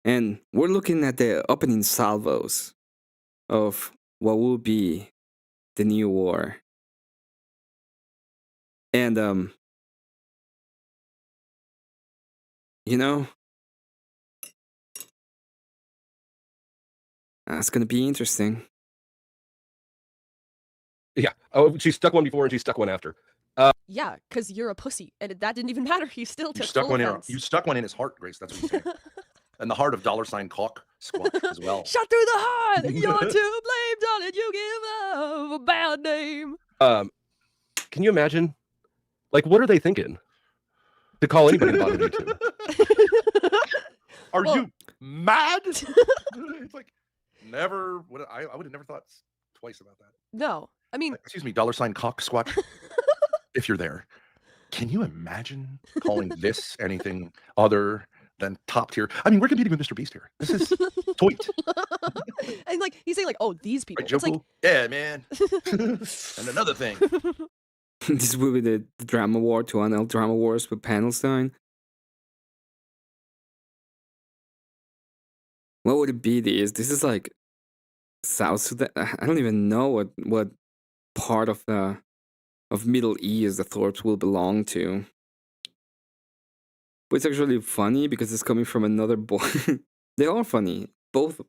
And we're looking at the opening salvos of what will be the new war. And, that's going to be interesting. Yeah. Oh, she stuck one before and she stuck one after. Yeah, because you're a pussy, and that didn't even matter. He still You took stuck full one in. offense. You stuck one in his heart, Grace. That's what you're saying. And the heart of $ Cock Squawk as well. Shot through the heart. You're to blame, darling. You give love a bad name. Can you imagine? Like, what are they thinking? To call anybody the bottom of YouTube? Are Well- you mad? It's like never. I would have never thought twice about that. No, I mean, Excuse me, $ Cock Squawk. If you're there, Can you imagine calling this anything other than top tier? I mean, we're competing with Mr. Beast here. This is toit. And like he's saying like, oh, these people. Right, It's like Joku? Yeah, man. And another thing. This will be the drama war to NL Drama Wars with Panelstine. What would it be? This is like South Sudan. I don't even know what part of Middle East the Thorpes will belong to. But it's actually funny because it's coming from another boy. They are funny, both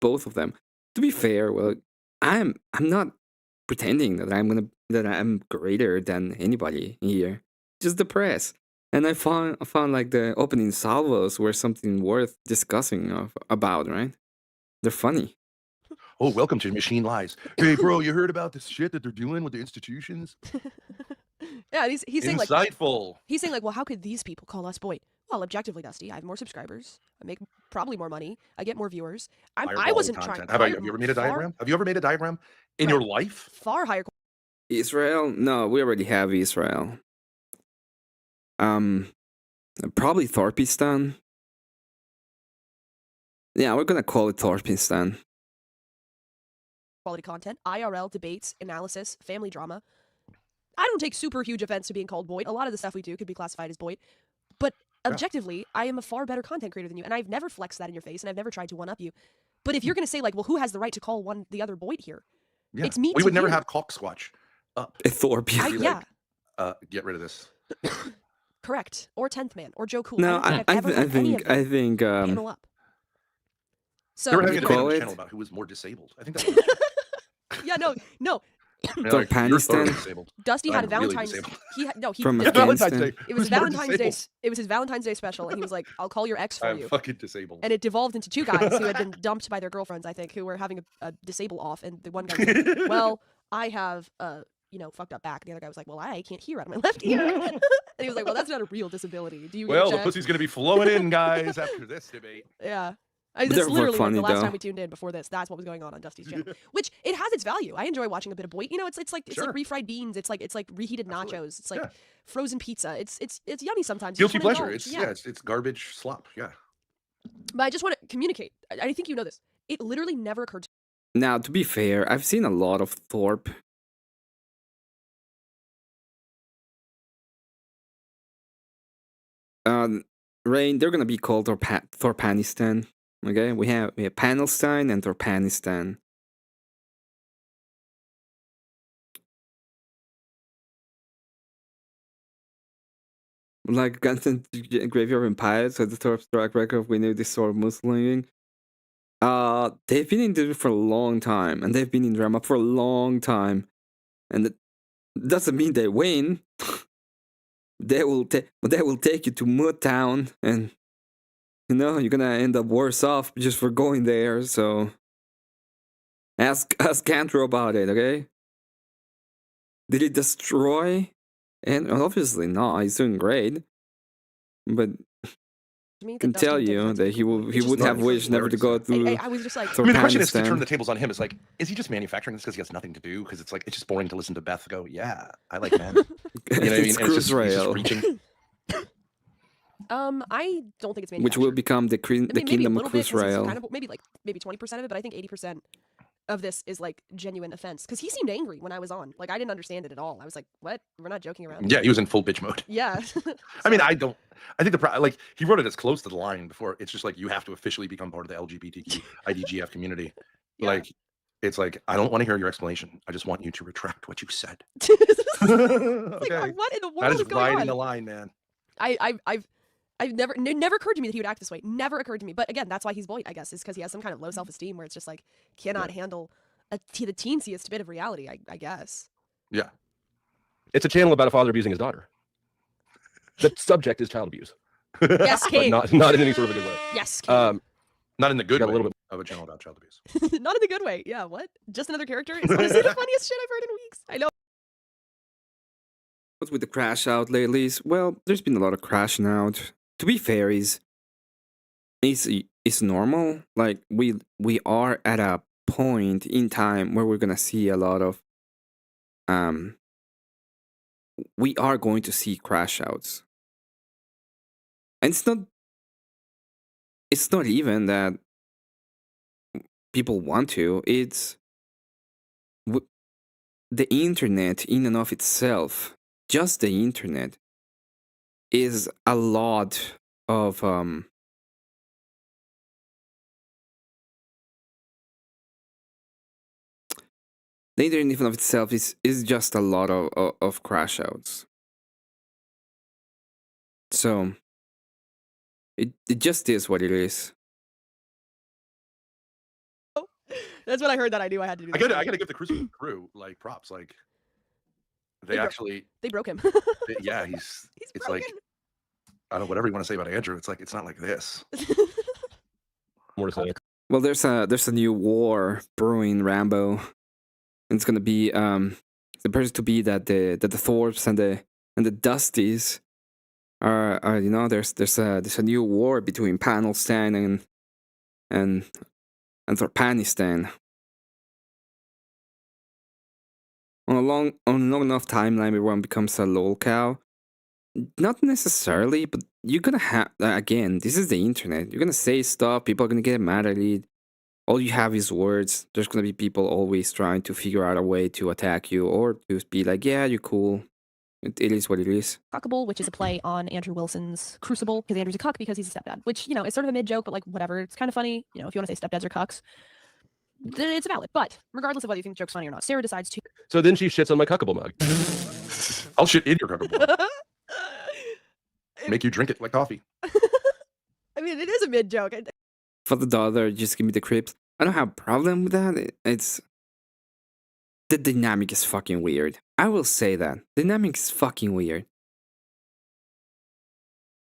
of them. To be fair, well, I'm not pretending that I'm greater than anybody here. Just the press. And I found like the opening salvos were something worth discussing about, right? They're funny. Oh, welcome to Machine Lies. Hey, bro, you heard about this shit that they're doing with the institutions? yeah, he's saying like Insightful. he's saying like, well, how could these people call us Boyd? Well, objectively, Dusty, I have more subscribers. I make probably more money. I get more viewers. I Higher wasn't quality trying. content. Have you ever made a diagram? Have you ever made a diagram in your life? Far higher. Israel? No, we already have Israel. Probably Thorpistan. Yeah, we're gonna call it Thorpistan. Quality content, IRL, debates, analysis, family drama. I don't take super huge offense to being called Boyd. A lot of the stuff we do could be classified as Boyd. But objectively, I am a far better content creator than you, and I've never flexed that in your face, and I've never tried to one-up you. But if you're going to say, like, well, who has the right to call the other Boyd here? Yeah. It's me. We would never have Cocksquatch up. Thorpe. Yeah. Get rid of this. Correct. Or 10th Man, or Joe Cool. No, I think panel up. So They were having a debate on call the it- channel about who was more disabled. I think that was yeah, no. you're Panistan. disabled. Dusty had a I'm really Valentine's. disabled. From it Afghanistan. was Who's more Valentine's Day. disabled? It was his Valentine's Day special, and he was like, "I'll call your ex for I'm you." fucking disabled. And it devolved into two guys who had been dumped by their girlfriends, I think, who were having a disable off, and the one guy was like, well, I have fucked up back. And the other guy was like, well, I can't hear out of my left ear. And he was like, well, that's not a real disability. Do you get Well, the checked? pussy's gonna be flowing in, guys, after this debate. Yeah. They're That's literally funny, the last though. time we tuned in before this. That's what was going on Dusty's channel. Which it has its value. I enjoy watching a bit of Boyd. You know, it's like Sure. refried beans. It's like reheated Absolutely. nachos. It's like Yeah. frozen pizza. It's yummy sometimes. You just Guilty wanna pleasure. indulge. It's garbage slop. Yeah. But I just want to communicate. I think you know this. It literally never occurred to Now, to be fair, I've seen a lot of Thorpe. Rain, they're gonna be called Thorpanistan. Okay, we have Panelstine and Thorpanistan. Like Gunston Graveyard Empire, so the Thorpe's track record of winning this sort of Muslim. They've been in there for a long time, and they've been in drama for a long time, and it doesn't mean they win. They will take you to Mud Town, and you're gonna end up worse off just for going there. So ask Cantro about it, okay? Did he destroy? And obviously not. He's doing great, but me. I can tell you that he would have wished never to go through. I was just like, I mean, the question is to Thorpanistan. turn the tables on him. Is like, is he just manufacturing this because he has nothing to do? Because it's like it's just boring to listen to Beth go, yeah, I like men. You know what I mean? It's And Cruise he's just Rail, reaching. I don't think it's which will manufactured. become the I mean, maybe a Kingdom little of bit, Cruise 'cause it's Rail. kind of, maybe 20% of it, but I think 80% of this is like genuine offense. Because he seemed angry when I was on. Like I didn't understand it at all. I was like, "What? We're not joking around." Yeah, he was in full bitch mode. Yeah. I mean, I think like he wrote it as close to the line before. It's just like you have to officially become part of the LGBTQ IDGF community. Yeah. Like, it's like I don't want to hear your explanation. I just want you to retract what you said. It's like, Okay, what in the world that is is going riding on? the line, man. I've never occurred to me that he would act this way. Never occurred to me. But again, that's why he's Boyd, I guess, is because he has some kind of low self-esteem where it's just like cannot handle the teensiest bit of reality. I guess. Yeah. It's a channel about a father abusing his daughter. The subject is child abuse. Yes, But King. not in any sort of a good way. Yes, King. Not in the good Got a way little bit- of a channel about child abuse. Not in the good way. Yeah. What? Just another character? It's honestly the funniest shit I've heard in weeks. I know. What's with the crash out lately? Well, there's been a lot of crashing out. To be fair, it's normal. Like we are at a point in time where we're gonna see a lot of we are going to see crash outs. And it's not even that people want to, it's the internet in and of itself, just the internet, is a lot of the internet in and of itself is just a lot of crash outs. So it just is what it is. That's what I heard that I knew I had to do. I gotta give the Crucible crew like props. Like they actually, They broke him. yeah, he's it's broken. like I don't know, whatever you want to say about Andrew. It's like it's not like this. More to say. Well, there's a new war brewing, Rambo. And it's gonna be the person to be that the Thorpes and the Dusties are you know, there's a new war between Panelstine and Panelstine. On a long enough timeline, everyone becomes a lolcow. Not necessarily, but you're gonna have again. This is the internet. You're gonna say stuff. People are gonna get mad at it. All you have is words. There's gonna be people always trying to figure out a way to attack you or to be like, "Yeah, you're cool." It is what it is. Cockable, which is a play on Andrew Wilson's Crucible, because Andrew's a cuck because he's a stepdad, which, you know, is sort of a mid-joke, but, like, whatever. It's kind of funny. You know, if you want to say stepdads are cucks, it's valid. But regardless of whether you think the joke's funny or not, Sarah decides to... So then she shits on my cuckable mug. I'll shit in your cuckable. Make you drink it like coffee. I mean, it is a mid-joke. For the daughter, just give me the cribs. I don't have a problem with that. It's... The dynamic is fucking weird. I will say that. The dynamic is fucking weird.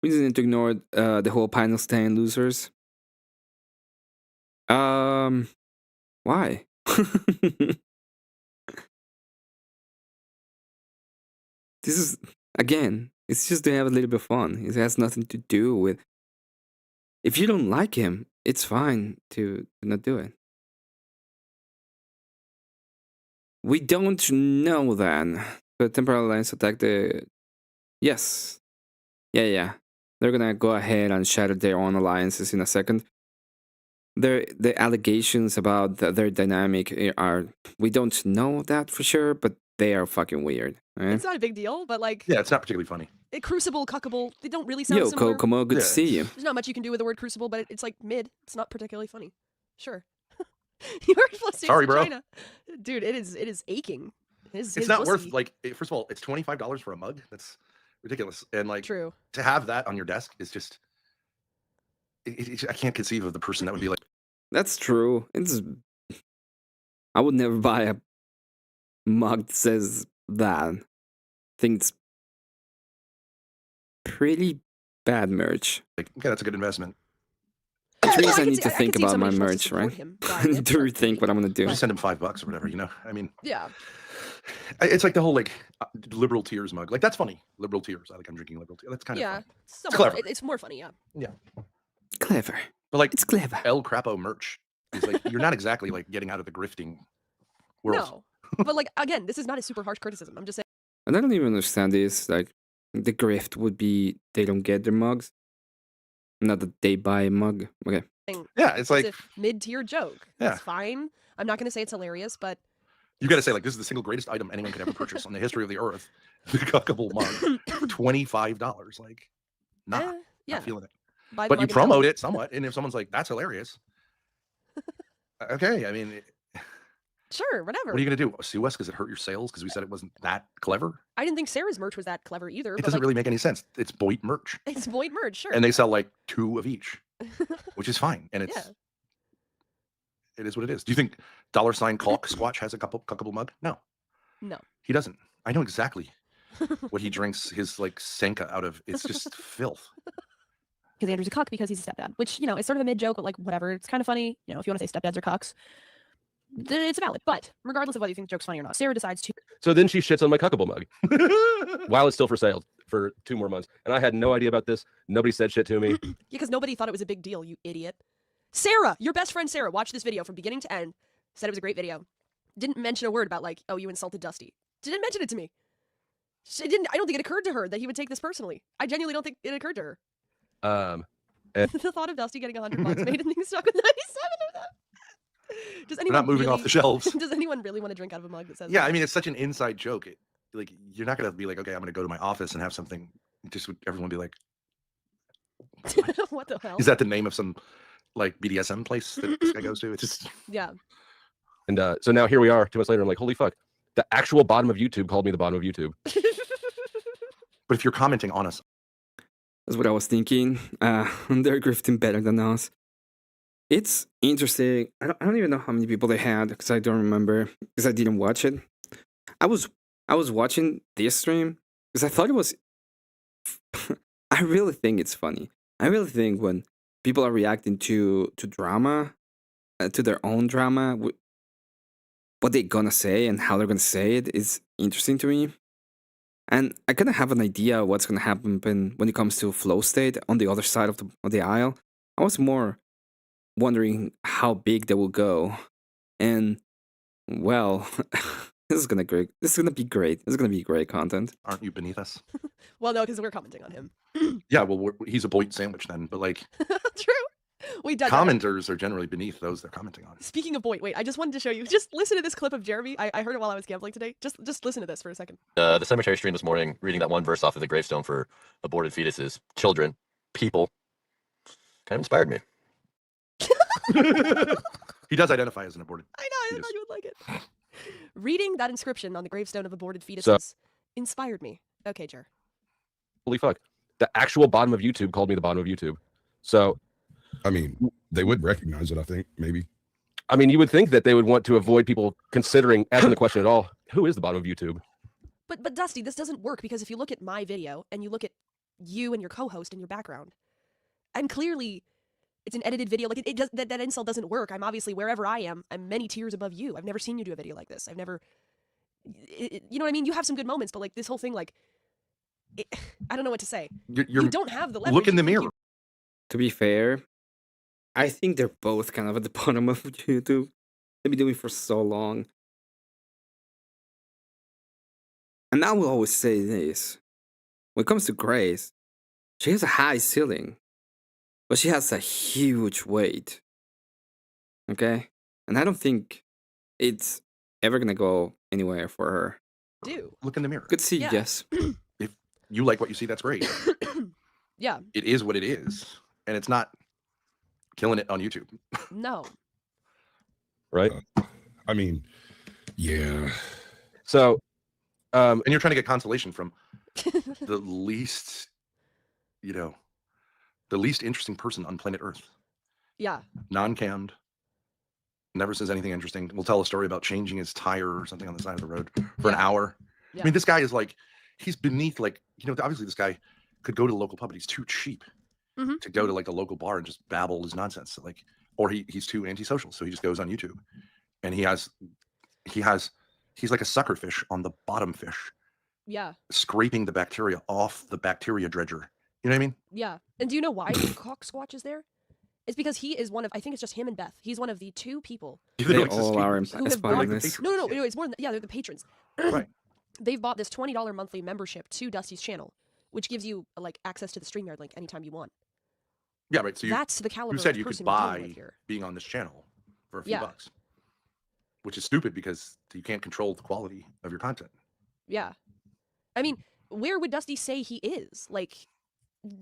We just need to ignore the whole Panelstine losers. Why? This is, again, it's just to have a little bit of fun. It has nothing to do with... If you don't like him, it's fine to not do it. We don't know then. The temporal alliance attack the... Yes. Yeah. They're gonna go ahead and shatter their own alliances in a second. The allegations about their dynamic are... We don't know that for sure, but they are fucking weird. Right? It's not a big deal, but, like... Yeah, it's not particularly funny. Crucible, cuckable, they don't really sound Yo, similar. Kokomo, good to see you. There's not much you can do with the word crucible, but it's, like, mid. It's not particularly funny. Sure. You're Sorry, bro. China. Dude, it is aching. It's not worth, like, first of all, it's $25 for a mug. That's ridiculous. And, like, True. To have that on your desk is just... I can't conceive of the person that would be like... That's true. I would never buy a mug that says that. I think it's pretty bad merch. Like, okay, that's a good investment. Which means I I could need to see think about my somebody who wants merch, to right? support him I buying need it, to but rethink what I'm gonna do. Just send him $5 or whatever, you know? I mean, yeah. it's like the whole, like, liberal tears mug. Like, that's funny. Liberal tears. I like I'm drinking liberal tears. That's kind of Yeah. fun. Somewhat. clever. It's more funny, yeah. Yeah. Clever. But, like, It's clever. El Crapo merch is like, you're not exactly, like, getting out of the grifting world. No. But, like, again, this is not a super harsh criticism. I'm just saying. And I don't even understand this. Like, the grift would be they don't get their mugs. Not that they buy a mug. Okay. Yeah, it's like... It's a mid-tier joke. Yeah. It's fine. I'm not going to say it's hilarious, but... You got to say, like, this is the single greatest item anyone could ever purchase on the history of the earth. The cuckable mug for $25. Like, yeah. not feeling it. Buy the But you mug and promote don't. it somewhat, and if someone's like, "That's hilarious," okay. I mean, Sure, whatever. what are you gonna do? Sue us because it hurt your sales because we said it wasn't that clever? I didn't think Sarah's merch was that clever either. It but, doesn't like, really make any sense. It's Boyd merch, It's Void merch, sure. and they sell like 2 of each, which is fine. And it's Yeah. it is what it is. Do you think $ Caulk Squatch has a cuckable mug? No, No. he doesn't. I know exactly what he drinks his like Senka out of. It's just filth. Because Andrew's a cuck because he's a stepdad, which, you know, is sort of a mid-joke, but, like, whatever. It's kind of funny. You know, if you want to say stepdads are cucks, it's valid. But regardless of whether you think the joke's funny or not, Sarah decides to... So then she shits on my cuckable mug while it's still for sale for 2 more months. And I had no idea about this. Nobody said shit to me. Because nobody thought it was a big deal, you idiot. Sarah, your best friend Sarah, watched this video from beginning to end, said it was a great video. Didn't mention a word about, like, oh, you insulted Dusty. Didn't mention it to me. She didn't. I don't think it occurred to her that he would take this personally. I genuinely don't think it occurred to her. The thought of Dusty getting $100 made and being stuck with 97 of them. Does They're anyone not moving off really- the shelves. Does anyone really want to drink out of a mug that says? Yeah, that? I mean, it's such an inside joke. Like, you're not gonna be like, okay, I'm gonna go to my office and have something. Just would everyone be like, What the hell? is that the name of some like BDSM place that this guy goes to? It's just Yeah. And so now here we are 2 months later. I'm like, holy fuck. The actual bottom of YouTube called me the bottom of YouTube. But if you're commenting on us, That's what I was thinking. They're grifting better than us. It's interesting. I don't even know how many people they had because I don't remember because I didn't watch it. I was watching this stream because I thought it was. I really think it's funny. I really think when people are reacting to drama, to their own drama, what they're gonna say and how they're gonna say it is interesting to me. And I kind of have an idea of what's gonna happen when it comes to flow state on the other side of the aisle. I was more wondering how big they will go, and well, this is gonna be great. This is gonna be great content. aren't you beneath us? Well, no, because we're commenting on him. Yeah, well, he's a Boyd sandwich then. But like, True. We done. commenters are generally beneath those they're commenting on. Speaking of Boyd, wait, I just wanted to show you. Just listen to this clip of Jeremy. I heard it while I was gambling today. Just listen to this for a second. The cemetery stream this morning, reading that one verse off of the gravestone for aborted fetuses, children, people, kind of inspired me. He does identify as an aborted. I know. I fetus. thought you would like it. Reading that inscription on the gravestone of aborted fetuses So- inspired me. Okay, Jer. Holy fuck. The actual bottom of YouTube called me the bottom of YouTube. So, I mean, they would recognize it, I think, maybe. I mean, you would think that they would want to avoid people considering asking the question at all. Who is the bottom of YouTube? But Dusty, this doesn't work because if you look at my video and you look at you and your co-host in your background, and clearly it's an edited video. Like it does that insult doesn't work. I'm obviously wherever I am, I'm many tiers above you. I've never seen you do a video like this. I've never, you know what I mean? You have some good moments, but like this whole thing, like, I don't know what to say. You're You don't have the leverage. look in the You think mirror. To be fair, I think they're both kind of at the bottom of YouTube. They've been doing it for so long. And I will always say this. When it comes to Grace, she has a high ceiling, but she has a huge weight. Okay? And I don't think it's ever gonna go anywhere for her. do. Look in the mirror. Good to see, Yeah. yes. If you like what you see, that's great. Yeah. It is what it is, and it's not killing it on YouTube. No. Right? I mean, yeah. So, And you're trying to get consolation from the least, the least interesting person on planet Earth. Yeah. Non-cammed, never says anything interesting. Will tell a story about changing his tire or something on the side of the road for an Yeah. hour. Yeah. I mean, this guy is like, he's beneath, like, obviously this guy could go to the local pub, but he's too cheap Mhm. to go to like a local bar and just babble his nonsense. So, like, or he's too antisocial, so he just goes on YouTube, and he's like a sucker fish on the bottom fish, Yeah. scraping the bacteria off the bacteria dredger. You know what I mean? Yeah. And do you know why Cock Squatch is there? It's because he is one of, I think it's just him and Beth. He's one of the two people They all are who have aspiring bought, this. no, it's more than, yeah, they're the patrons. Right. They've bought this $20 monthly membership to Dusty's channel, which gives you like access to the StreamYard link anytime you want. Yeah, right. So That's the caliber you said of you could person we're dealing with buy here. being on this channel for a few Yeah. bucks, which is stupid because you can't control the quality of your content. Yeah. I mean, where would Dusty say he is? Like,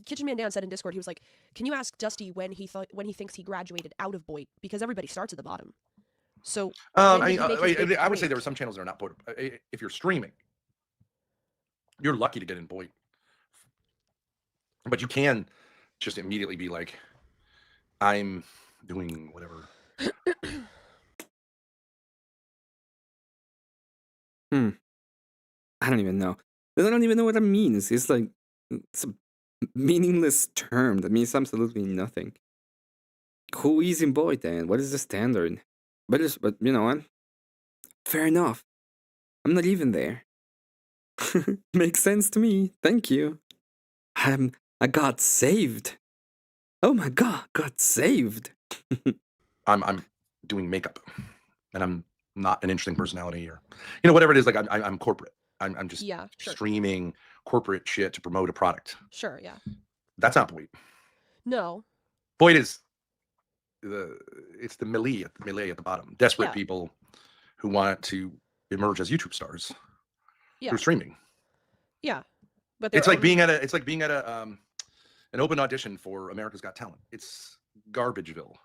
Kitchen Man Down said in Discord, he was like, "Can you ask Dusty when he thinks he graduated out of Boyd? Because everybody starts at the bottom." So when did he make his big I would say there break? are some channels that are not Boyd. If you're streaming, you're lucky to get in Boyd, but you can just immediately be like, "I'm doing whatever." I don't even know. I don't even know what that means. It's like it's a meaningless term that means absolutely nothing. Who is in Boyd then? What is the standard? But you know what? Fair enough. I'm not even there. Makes sense to me. Thank you. I got saved. Oh my god, got saved. I'm doing makeup, and I'm not an interesting personality or whatever it is. Like I'm corporate. I'm just Yeah, sure. streaming corporate shit to promote a product. Sure, yeah. That's not Boyd. No. Boyd is it's the melee at the bottom. Desperate Yeah. people who want to emerge as YouTube stars Yeah. through streaming. Yeah. But It's like being at a an open audition for America's Got Talent. It's Garbageville.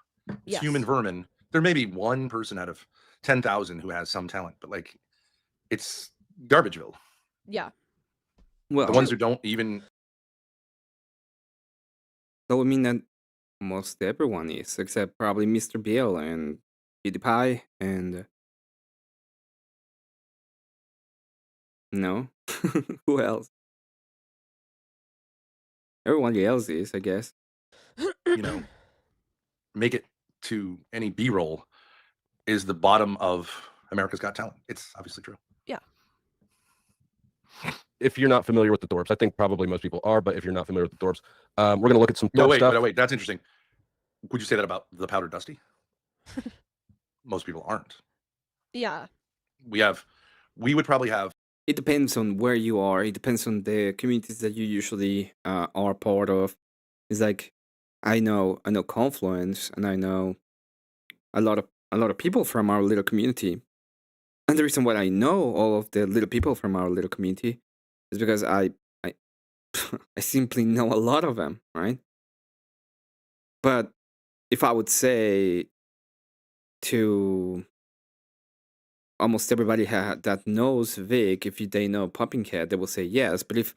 It's human vermin. There may be one person out of 10,000 who has some talent, but like it's Garbageville. Yeah. Well, The ones who don't even. that would mean that most everyone is, except probably Mr. Bill and PewDiePie and no, who else? Everyone else is, I guess. You know, make it to any B-roll is the bottom of America's Got Talent. It's obviously true. Yeah. If you're not familiar with the Thorpes, I think probably most people are, but if you're not familiar with the Thorpes, we're going to look at some No, Thorpe wait, stuff. no, wait. That's interesting. Would you say that about the Powder Dusty? Most people aren't. Yeah. We would probably have. It depends on where you are. It depends on the communities that you usually are part of. It's like I know Confluence, and I know a lot of people from our little community. And the reason why I know all of the little people from our little community is because I I simply know a lot of them, right? But if I would say to almost everybody that knows Vic, if they know Pumpkinhead, they will say yes. But if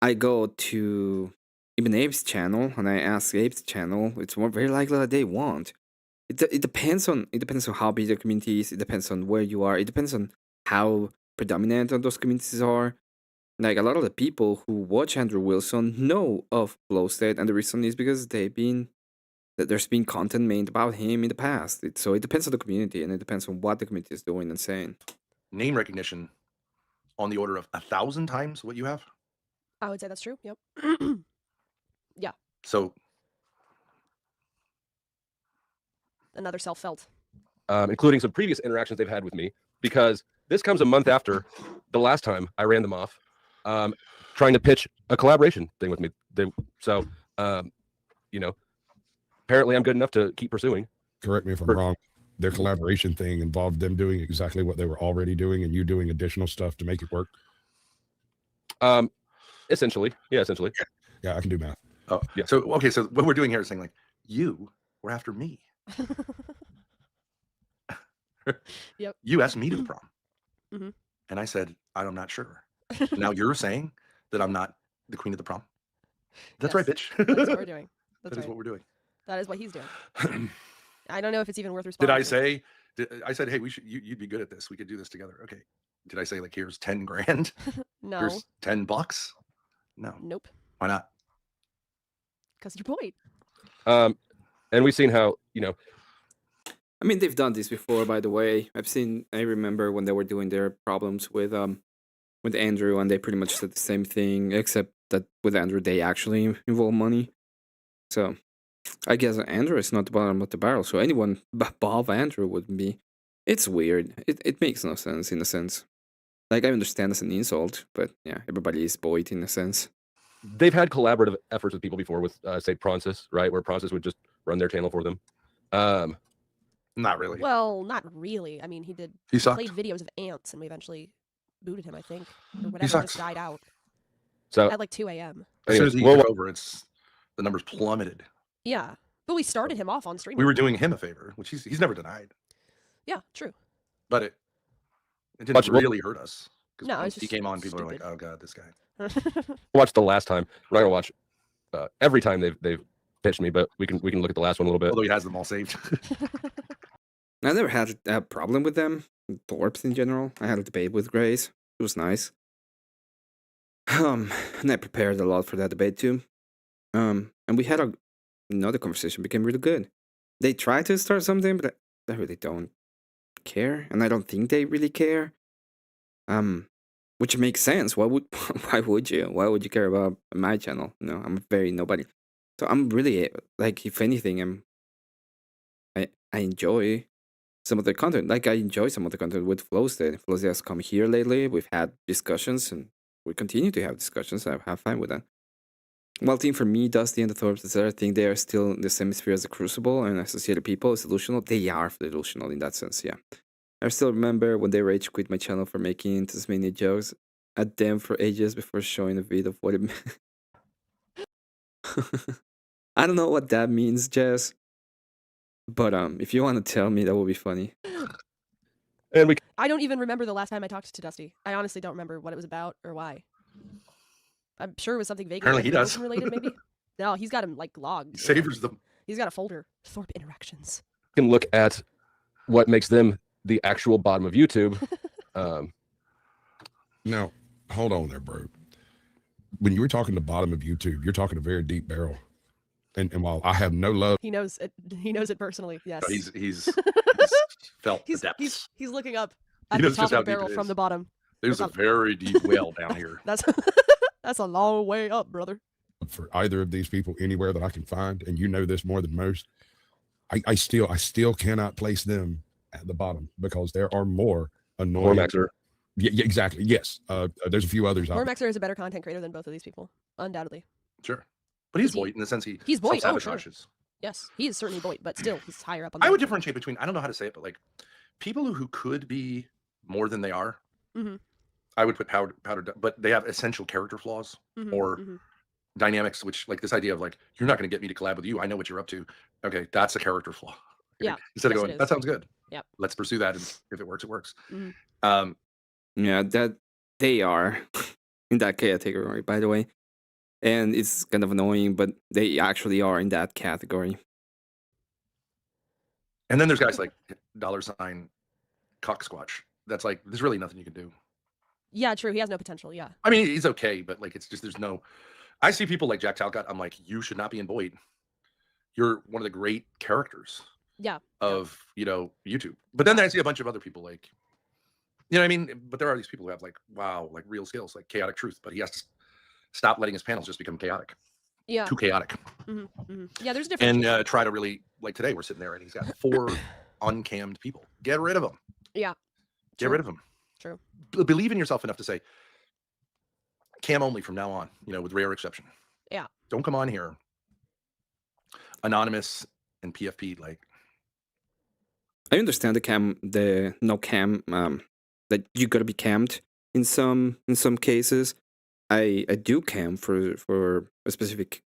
I go to even Abe's channel and I ask Abe's channel, it's more very likely that they won't. It depends on how big the community is. It depends on where you are. It depends on how predominant those communities are. Like a lot of the people who watch Andrew Wilson know of Flowstate, and the reason is because there's been content made about him in the past. So it depends on the community, and it depends on what the community is doing and saying. Name recognition on the order of 1,000 times what you have. I would say that's true. Yep. Yeah. So Another self-felt. Including some previous interactions they've had with me, because this comes a month after the last time I ran them off, trying to pitch a collaboration thing with me. Apparently I'm good enough to keep pursuing. Correct me if I'm wrong. Their collaboration thing involved them doing exactly what they were already doing and you doing additional stuff to make it work. Essentially. Yeah, essentially. Yeah, I can do math. Oh, yeah. So what we're doing here is saying like, you were after me. Yep. You asked me to the prom. Mm-hmm. And I said, I'm not sure. Now you're saying that I'm not the queen of the prom. That's right, bitch. That's what we're doing. That's That is what we're doing. That is what he's doing. I don't know if it's even worth responding. I said, hey, you'd be good at this. We could do this together. Okay. Did I say like, here's 10 grand? No. Here's $10? No. Nope. Why not? Because you're Boyd. And we've seen how, I mean, they've done this before, by the way. I remember when they were doing their problems with Andrew, and they pretty much said the same thing, except that with Andrew, they actually involve money. So I guess Andrew is not the bottom of the barrel, so anyone above Andrew would be. It's weird. It makes no sense in a sense. Like, I understand it's an insult, but yeah, everybody is Boyd in a sense. They've had collaborative efforts with people before with, say, Pronsis, right? Where Pronsis would just run their channel for them. Not really. Well, not really. I mean, he sucked. played videos of ants, and we eventually booted him, I think. Or whatever, sucks. just died out. So At like 2 a.m. As soon as he took over, the numbers plummeted. Yeah. But we started him off on stream. We were doing him a favor, which he's never denied. Yeah, true. But it didn't really hurt us. No, when it's he just came on, people were stupid. like, oh god, this guy. Watch the last time. We're not gonna watch every time they've pitched me, but we can look at the last one a little bit. Although he has them all saved. I never had a problem with them, Thorpes in general. I had a debate with Grace. It was nice. And I prepared a lot for that debate too. And we had another conversation, became really good. They tried to start something, but I really don't care, and I don't think they really care. Which makes sense. Why would you? Why would you care about my channel? No, I'm very nobody. So I'm really like, if anything, I enjoy some of the content. Like I enjoy some of the content with Flowstate. Flowstate has come here lately. We've had discussions, and we continue to have discussions. I have fun with that. While Team for me, Dusty and the Thorps, etc., I think they are still in the same sphere as the Crucible and Associated People. It's delusional. They are delusional in that sense, yeah. I still remember when they rage quit my channel for making Tasmania jokes at them for ages before showing a vid of what it meant. I don't know what that means, Jess. But if you want to tell me, that would be funny. And we I don't even remember the last time I talked to Dusty. I honestly don't remember what it was about or why. I'm sure it was something vaguely Apparently he does. related, maybe. No, he's got him like logged. Savors them. He's got a folder. Thorpe interactions. can look at what makes them the actual bottom of YouTube. Now, hold on there, bro. When you were talking the bottom of YouTube, you're talking a very deep barrel. And while I have no love, He knows it. He knows it personally. Yes. He's felt the depths. he's looking up He at the knows top just of how the barrel deep it from is. the bottom. There's a very deep well down here. That's that's a long way up, brother. for either of these people anywhere that I can find, and you know this more than most, I still cannot place them at the bottom because there are more annoying. Cormaxer. Yeah, exactly. Yes. There's a few others. Cormaxer is a better content creator than both of these people, undoubtedly. Sure. But he's Is he- Voight in the sense he's Voight, oh, sure. self-sabotages. Yes, he is certainly Voight, but still, he's higher up on. I the would differentiate between, I don't know how to say it, but like people who could be more than they are. Mhm. I would put powder, but they have essential character flaws Mhm, or mhm. dynamics, which like this idea of like, you're not going to get me to collab with you. I know what you're up to. Okay, that's a character flaw. Yeah, Instead yes, of it going, is. that sounds good. Yep. Let's pursue that. And if it works, it works. Mhm. Yeah, that they are in that category, by the way. And it's kind of annoying, but they actually are in that category. And then there's guys like $sign Cocksquatch. That's like, there's really nothing you can do. Yeah, true. He has no potential. Yeah. I mean, he's okay, but like, it's just, there's no, I see people like Jack Talcott. I'm like, you should not be in Void. You're one of the great characters Yeah. of, you know, YouTube. But then I see a bunch of other people like, you know what I mean? But there are these people who have like, wow, like real skills, like Chaotic Truth, but he has to stop letting his panels just become chaotic. Yeah. Too chaotic. Yeah, there's different. And try to really, like today we're sitting there and he's got 4 uncammed people. Get rid of them. Yeah. Get True. rid of them. True. Believe in yourself enough to say, cam only from now on, you know, with rare exception. Yeah. Don't come on here. Anonymous and PFP, like, I understand the no cam, that you gotta be cammed in some cases. I do cam for a specific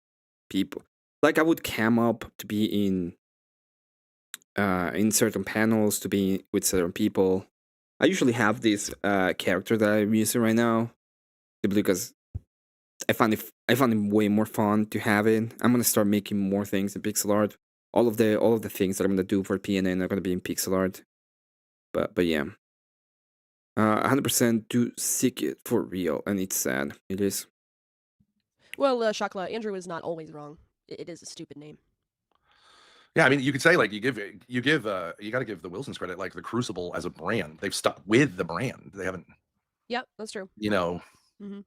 people. Like I would cam up to be in certain panels, to be with certain people. I usually have this character that I'm using right now, simply because I found it way more fun to have it. I'm gonna start making more things in pixel art. All of the things that I'm gonna do for PNN are gonna be in pixel art. But yeah, 100% do seek it for real, and it's sad. It is. Well, Shakla, Andrew is not always wrong. It is a stupid name. yeah, I mean, you could say like you got to give the Wilsons credit, like the Crucible as a brand. They've stuck with the brand. They haven't, Yep, that's true. you know, Mhm.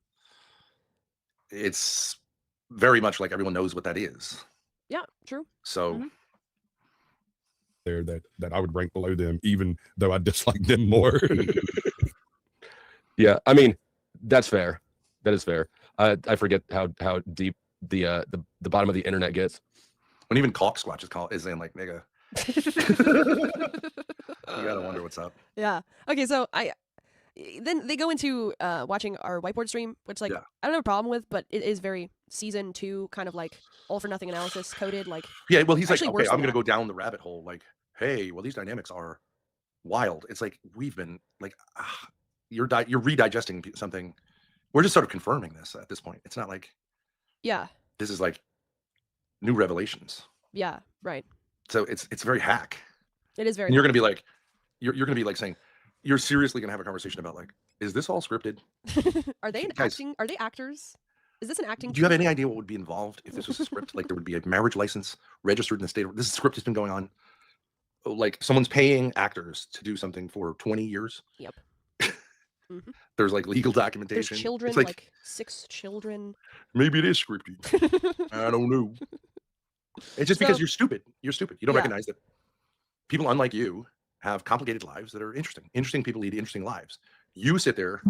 it's very much like everyone knows what that is. Yeah, true. So Mhm. there that I would rank below them, even though I dislike them more. Yeah, I mean, that's fair. That is fair. I forget how deep the bottom of the internet gets. when even Cocksquatch is saying like, nigga, you gotta wonder what's up. Yeah. Okay, so then they go into watching our whiteboard stream, which like Yeah. I don't have a problem with, but it is very season 2 kind of like all for nothing analysis coded. Like Yeah, well, he's like, Actually, okay, worse I'm than gonna that. go down the rabbit hole. Like, hey, well, these dynamics are wild. It's like we've been like, you're redigesting something. We're just sort of confirming this at this point. It's not like yeah, this is like new revelations. yeah, right. So it's very hack. It is very. And you're gonna be like, you're gonna be like saying, you're seriously gonna have a conversation about like, is this all scripted? Are they Guys- acting? Are they actors? Is this an acting? Do you have troupe? any idea what would be involved if this was a script? Like there would be a marriage license registered in the state. This script has been going on. Like someone's paying actors to do something for 20 years. Yep. Mhm. There's like legal There's documentation. children, It's like 6 children. maybe it is scripted. I don't know. It's just because So- you're stupid. You're stupid. You don't Yeah. recognize that people unlike you have complicated lives that are interesting. Interesting people lead interesting lives. You sit there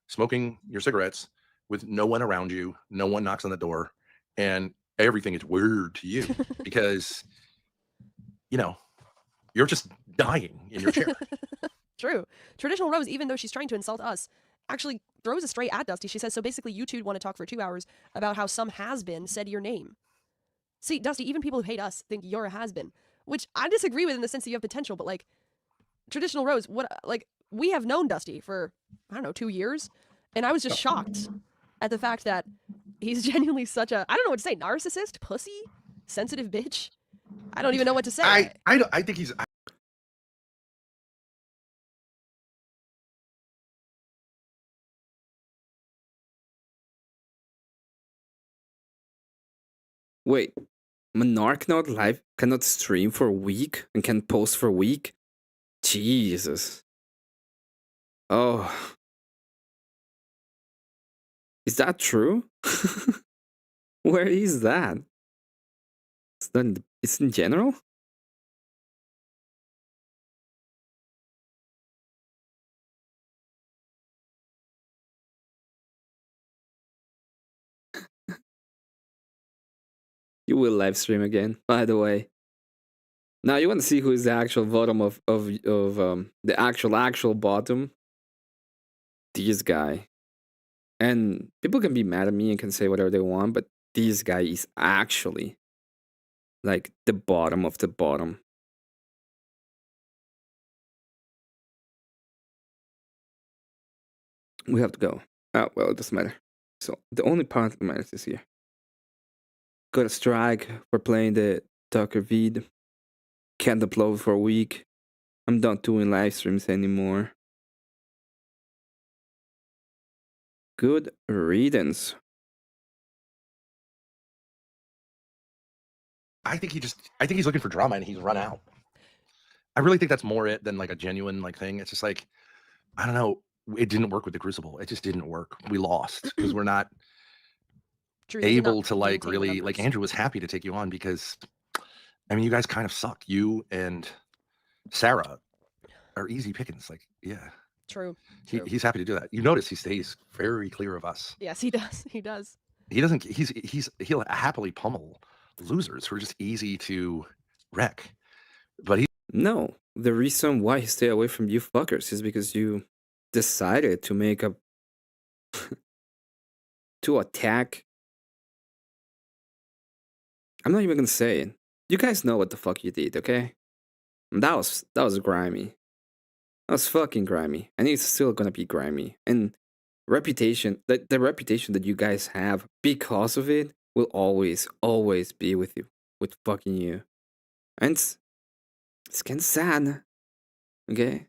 smoking your cigarettes with no one around you, no one knocks on the door, and everything is weird to you because, you know, you're just dying in your chair. True. Traditional Rose, even though she's trying to insult us, actually throws a straight at Dusty. She says, so basically you two want to talk for 2 hours about how some has-been said your name. See, Dusty, even people who hate us think you're a has-been, which I disagree with in the sense that you have potential, but like, Traditional Rose, we have known Dusty for, I don't know, 2 years, and I was just shocked at the fact that he's genuinely such a, I don't know what to say, narcissist, pussy, sensitive bitch. I don't even know what to say. I think he's. Wait, Monarch not live cannot stream for a week and can post for a week? Jesus. Oh. Is that true? Where is that? It's in general? You will live stream again, by the way. Now you want to see who is the actual bottom of the actual bottom? This guy. And people can be mad at me and can say whatever they want, but this guy is actually like the bottom of the bottom. We have to go. Oh, well, it doesn't matter. So the only part that matters is here. Got a strike for playing the Tucker vid. Can't upload for a week. I'm not doing live streams anymore. Good riddance. I think he's looking for drama and he's run out. I really think that's more it than like a genuine like thing. It's just like, I don't know. It didn't work with the Crucible. It just didn't work. We lost because we're not able to like really like. Andrew was happy to take you on because, I mean, you guys kind of suck. You and Sarah are easy pickings. Like, yeah. True. He's happy to do that. You notice he stays very clear of us. Yes, he does. He does. He doesn't. He'll happily pummel losers who are just easy to wreck. But he. No, the reason why he stay away from you fuckers is because you decided to make a to attack. I'm not even gonna say it. You guys know what the fuck you did, okay? That was grimy. That was fucking grimy, and it's still gonna be grimy. And reputation, the reputation that you guys have because of it will always be with you, with fucking you. And it's kind of sad, okay?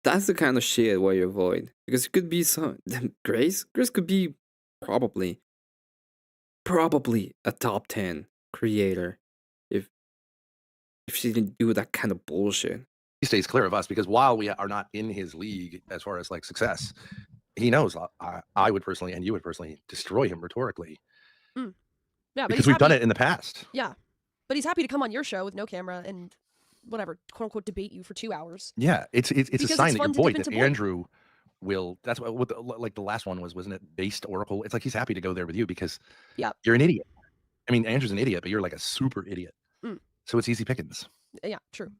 That's the kind of shit where you avoid, because it could be some Grace could be probably a top 10 creator if she didn't do that kind of bullshit. He stays clear of us because while we are not in his league as far as like success, he knows I would personally and you would personally destroy him rhetorically. Yeah, but because we've done it in the past. Yeah, but he's happy to come on your show with no camera and whatever, quote unquote, debate you for 2 hours. Yeah, it's a sign that your boy, that Andrew will. That's what like the last one wasn't it? Based Oracle. It's like he's happy to go there with you because you're an idiot. I mean, Andrew's an idiot, but you're like a super idiot. So it's easy pickings. Yeah, true.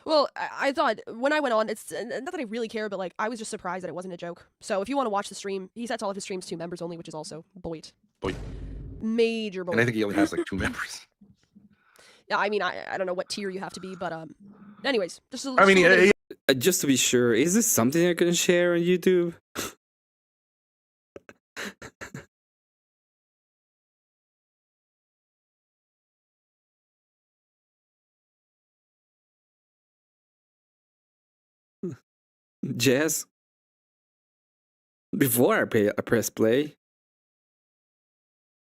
Well, I thought when I went on, it's not that I really care, but like I was just surprised that it wasn't a joke. So if you want to watch the stream, he sets all of his streams to members only, which is also Boyd. Major Boyd. And I think he only has like 2 members. Yeah, I mean, I don't know what tier you have to be, but anyways, just just to be sure, is this something I can share on YouTube? Jazz. Before I press play,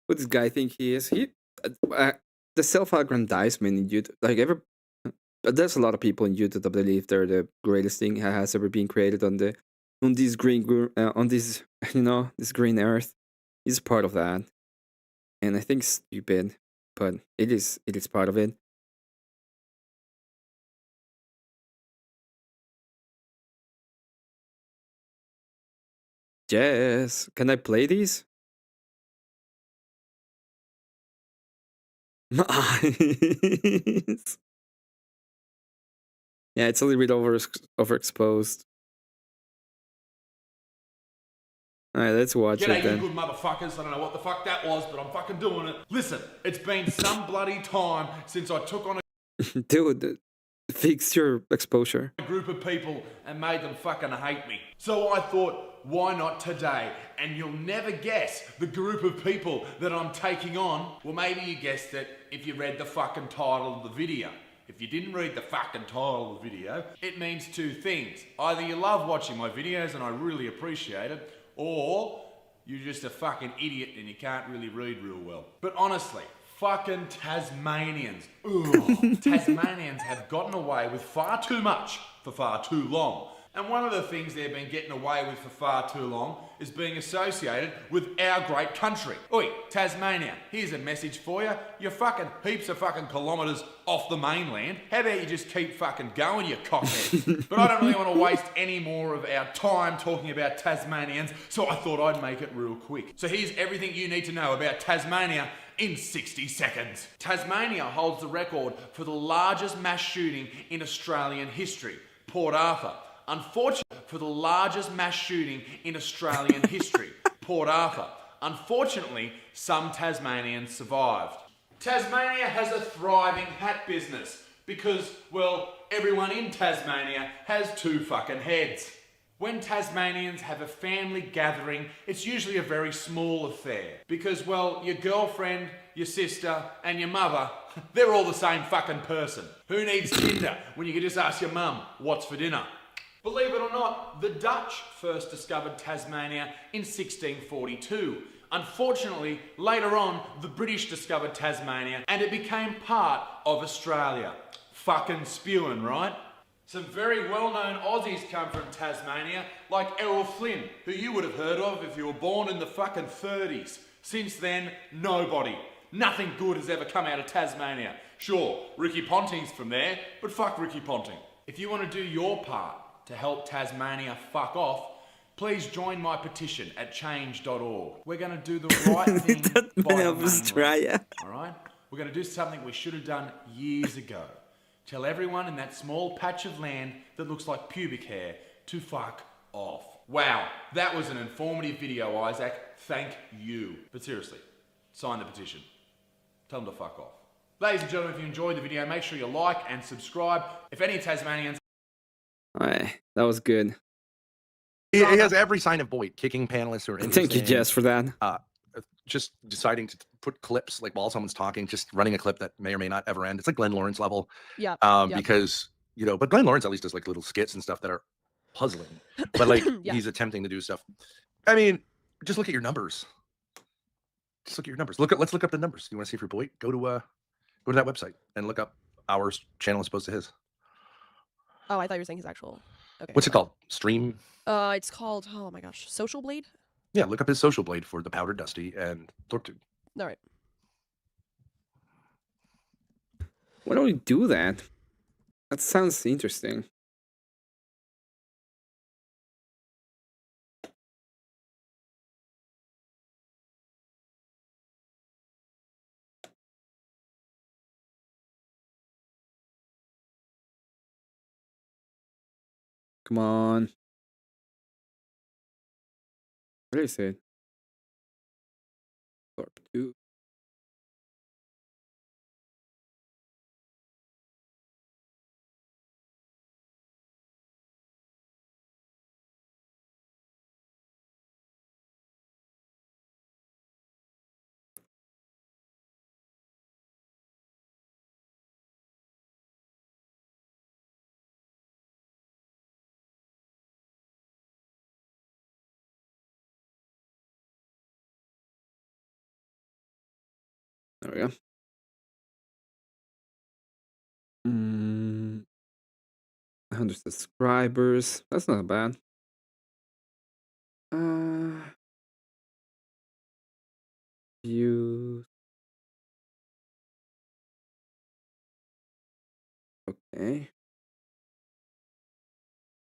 what does this guy think he is? The self-aggrandizement in YouTube, like there's a lot of people in YouTube that believe they're the greatest thing that has ever been created on this green this green earth. He's part of that, and I think it's stupid, but it is part of it. Yes. Can I play these? Nice. Yeah, it's a little bit overexposed. Alright, let's watch G'day, it then. you good motherfuckers. I don't know what the fuck that was, but I'm fucking doing it. Listen, it's been some bloody time since I took on Dude, fix your exposure. a group of people and made them fucking hate me. So I thought, why not today? And you'll never guess the group of people that I'm taking on. Well, maybe you guessed it if you read the fucking title of the video. If you didn't read the fucking title of the video, it means two things. Either you love watching my videos and I really appreciate it, or you're just a fucking idiot and you can't really read real well. But honestly, fucking Tasmanians. Ugh. Tasmanians have gotten away with far too much for far too long. And one of the things they've been getting away with for far too long is being associated with our great country. Oi, Tasmania, here's a message for you. You're fucking heaps of fucking kilometres off the mainland. How about you just keep fucking going, you cockhead? But I don't really want to waste any more of our time talking about Tasmanians, so I thought I'd make it real quick. So here's everything you need to know about Tasmania in 60 seconds. Tasmania holds the record for the largest mass shooting in Australian history, Port Arthur. Unfortunately, for the largest mass shooting in Australian history, Port Arthur. Unfortunately, some Tasmanians survived. Tasmania has a thriving hat business because, well, everyone in Tasmania has two fucking heads. When Tasmanians have a family gathering, it's usually a very small affair because, well, your girlfriend, your sister, and your mother, they're all the same fucking person. Who needs Tinder when you can just ask your mum, what's for dinner? Believe it or not, the Dutch first discovered Tasmania in 1642. Unfortunately, later on, the British discovered Tasmania and it became part of Australia. Fucking spewing, right? Some very well-known Aussies come from Tasmania, like Errol Flynn, who you would have heard of if you were born in the fucking 30s. Since then, nobody. Nothing good has ever come out of Tasmania. Sure, Ricky Ponting's from there, but fuck Ricky Ponting. If you want to do your part to help Tasmania fuck off, please join my petition at change.org. We're going to do the right thing by the Australia. alright? We're going to do something we should have done years ago. Tell everyone in that small patch of land that looks like pubic hair to fuck off. Wow, that was an informative video, Isaac. Thank you. But seriously, sign the petition. Tell them to fuck off. Ladies and gentlemen, if you enjoyed the video, make sure you like and subscribe. If any Tasmanians... Alright, that was good. He has every sign of Boyd, kicking panelists who are interested. Thank you, Jess, for that. Just deciding to put clips like while someone's talking, just running a clip that may or may not ever end. It's like Glenn Lawrence level. Yeah. Because, you know, but Glenn Lawrence at least does like little skits and stuff that are puzzling. But like Yeah. he's attempting to do stuff. I mean, just look at your numbers. Just look at your numbers. Let's look up the numbers. You want to see if you're Boyd? Go to that website and look up our channel as opposed to his. Oh, I thought you were saying his actual. Okay. What's it called? Stream? It's called, oh my gosh, Social Blade? Yeah, look up his social blade for the Powdered Dusty and Tortube. All right. Why don't we do that? That sounds interesting. Come on. What did I say? Thorpe 2. There we go. 100 subscribers. That's not bad. Views. Okay.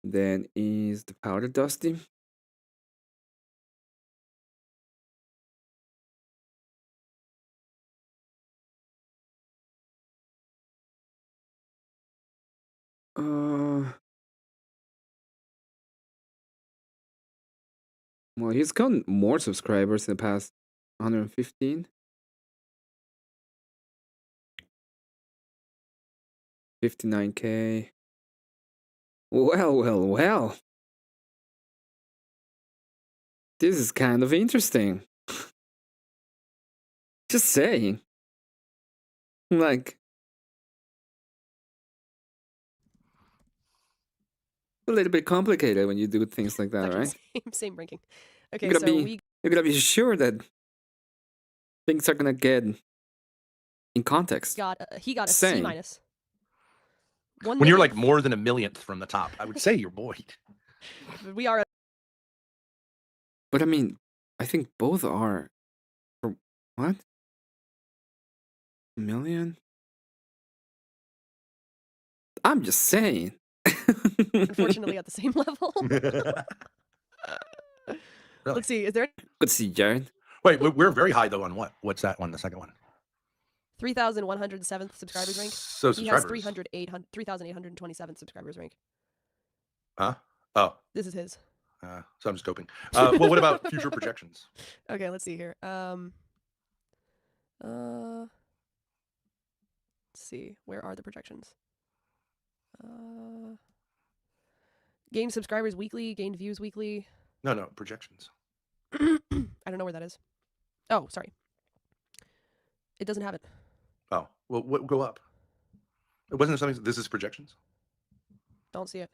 Then is the Powder Dusty. Well, he's gotten more subscribers in the past 115. 59K. Well. This is kind of interesting. Just saying. Like, a little bit complicated when you do things like that, right? Same ranking. Okay, You gotta so be, you gotta be sure that things are gonna get in context. he got a Same. C minus. When you're like more than a millionth from the top, I would say you're buoyed. We are. But I mean, I think both are. For what? A million? I'm just saying. Unfortunately, at the same level. Really? Let's see. Is there Good to see, Jared. Wait, we're very high though on what? What's that one? The second one? 3,107th subscribers rank? So He has subscribers. 3,827 subscribers rank. Huh? Oh, This is his. so I'm just coping. Well, what about future projections? Okay, let's see here. Let's see. Where are the projections? Gained subscribers weekly, gained views weekly. No, projections. I don't know where that is. Oh, sorry. It doesn't have it. Oh, well, what go up? It wasn't something. This is projections. Don't see it.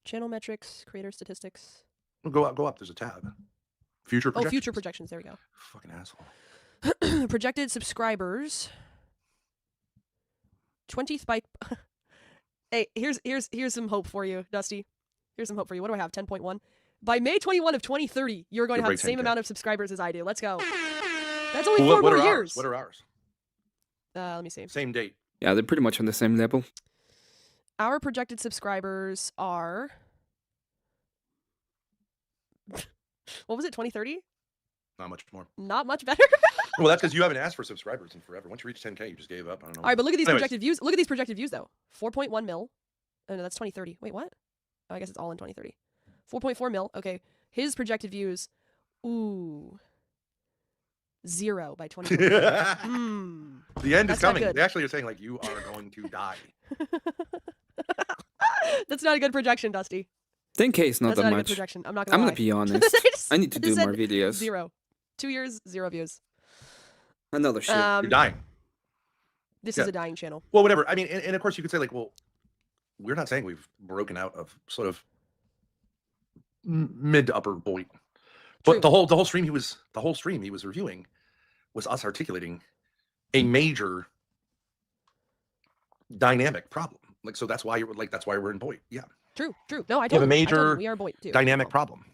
Channel metrics, creator statistics. Well, go up. There's a tab. Future projections. Oh, future projections. There we go. Fucking asshole. Projected subscribers. 20th by. Hey, here's some hope for you, Dusty. Here's some hope for you. What do I have? 10.1. By May 21 of 2030, you're going to have the same 10K. amount of subscribers as I do. Let's go. That's only 4 more are years. ours? What are ours? Let me see. Same date. Yeah, they're pretty much on the same level. Our projected subscribers are. What was it? 2030? Not much more. Not much better. Well, that's because you haven't asked for subscribers in forever. Once you reach 10K, you just gave up. I don't know. All right, but look at these Anyways. projected views. Look at these projected views though. 4.1 mil. Oh no, that's 2030. Wait, what? Oh, I guess it's all in 2030. 4.4 mil. Okay, his projected views. Ooh. 0 by 2030. The end is That's not coming. good. They actually are saying like you are going to die. That's not a good projection, Dusty. 10K is not That's that not a good much. projection. I'm not I'm gonna gonna lie. be honest. I need to do said more videos. 0. 2 years, 0 views. Another shit. You're dying. This Yeah. is a dying channel. Well, whatever. I mean, and of course you could say like, well, we're not saying we've broken out of sort of mid to upper point, but True. the whole stream he was reviewing was us articulating a major dynamic problem. Like, so that's why you're like, that's why we're in Boyd. Yeah. True. No, I You have a told him. I told major him we are Boyd too. Dynamic problem.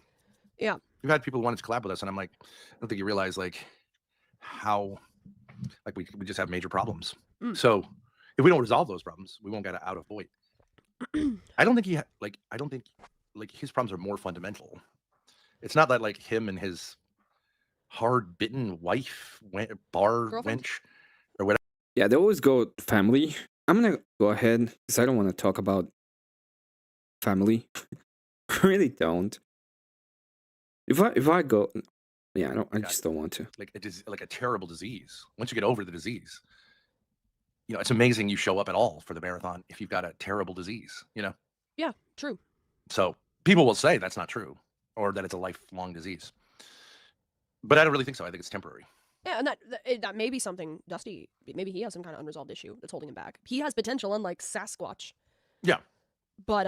Yeah. We've had people who wanted to collab with us, and I'm like, I don't think you realize like how like we just have major problems. So if we don't resolve those problems, we won't get out of Boyd. I don't think I don't think his problems are more fundamental. It's not that like him and his hard bitten wife Girlfriend? wench or whatever. Yeah, they always go family. I'm gonna go ahead because I don't want to talk about family. I really don't. If I go, yeah, I just don't want to. Like a terrible disease. Once you get over the disease, you know, it's amazing you show up at all for the marathon if you've got a terrible disease, you know? Yeah, true. So people will say that's not true or that it's a lifelong disease. But I don't really think so. I think it's temporary. Yeah, and that may be something Dusty. Maybe he has some kind of unresolved issue that's holding him back. He has potential, unlike Sasquatch. Yeah. But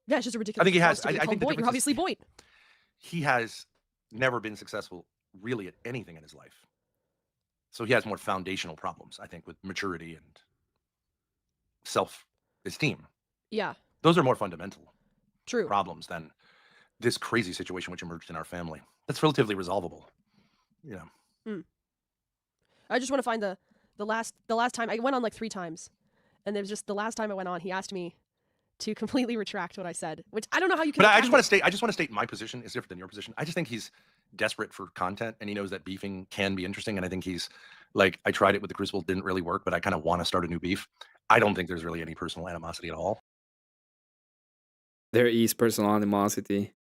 yeah, it's just a ridiculous. I think he has. I think the Boyd. You're obviously Boyd. He has never been successful really at anything in his life. So he has more foundational problems, I think, with maturity and self-esteem. Yeah. Those are more fundamental True. problems than this crazy situation which emerged in our family. That's relatively resolvable. You know. I just want to find the last time I went on like 3 times, and it was just the last time I went on. He asked me to completely retract what I said, which I don't know how you can. But I just want to state my position is different than your position. I just think he's desperate for content, and he knows that beefing can be interesting, and I think he's Like I tried it with the Crucible, didn't really work, but I kind of want to start a new beef. I don't think there's really any personal animosity at all. There is personal animosity.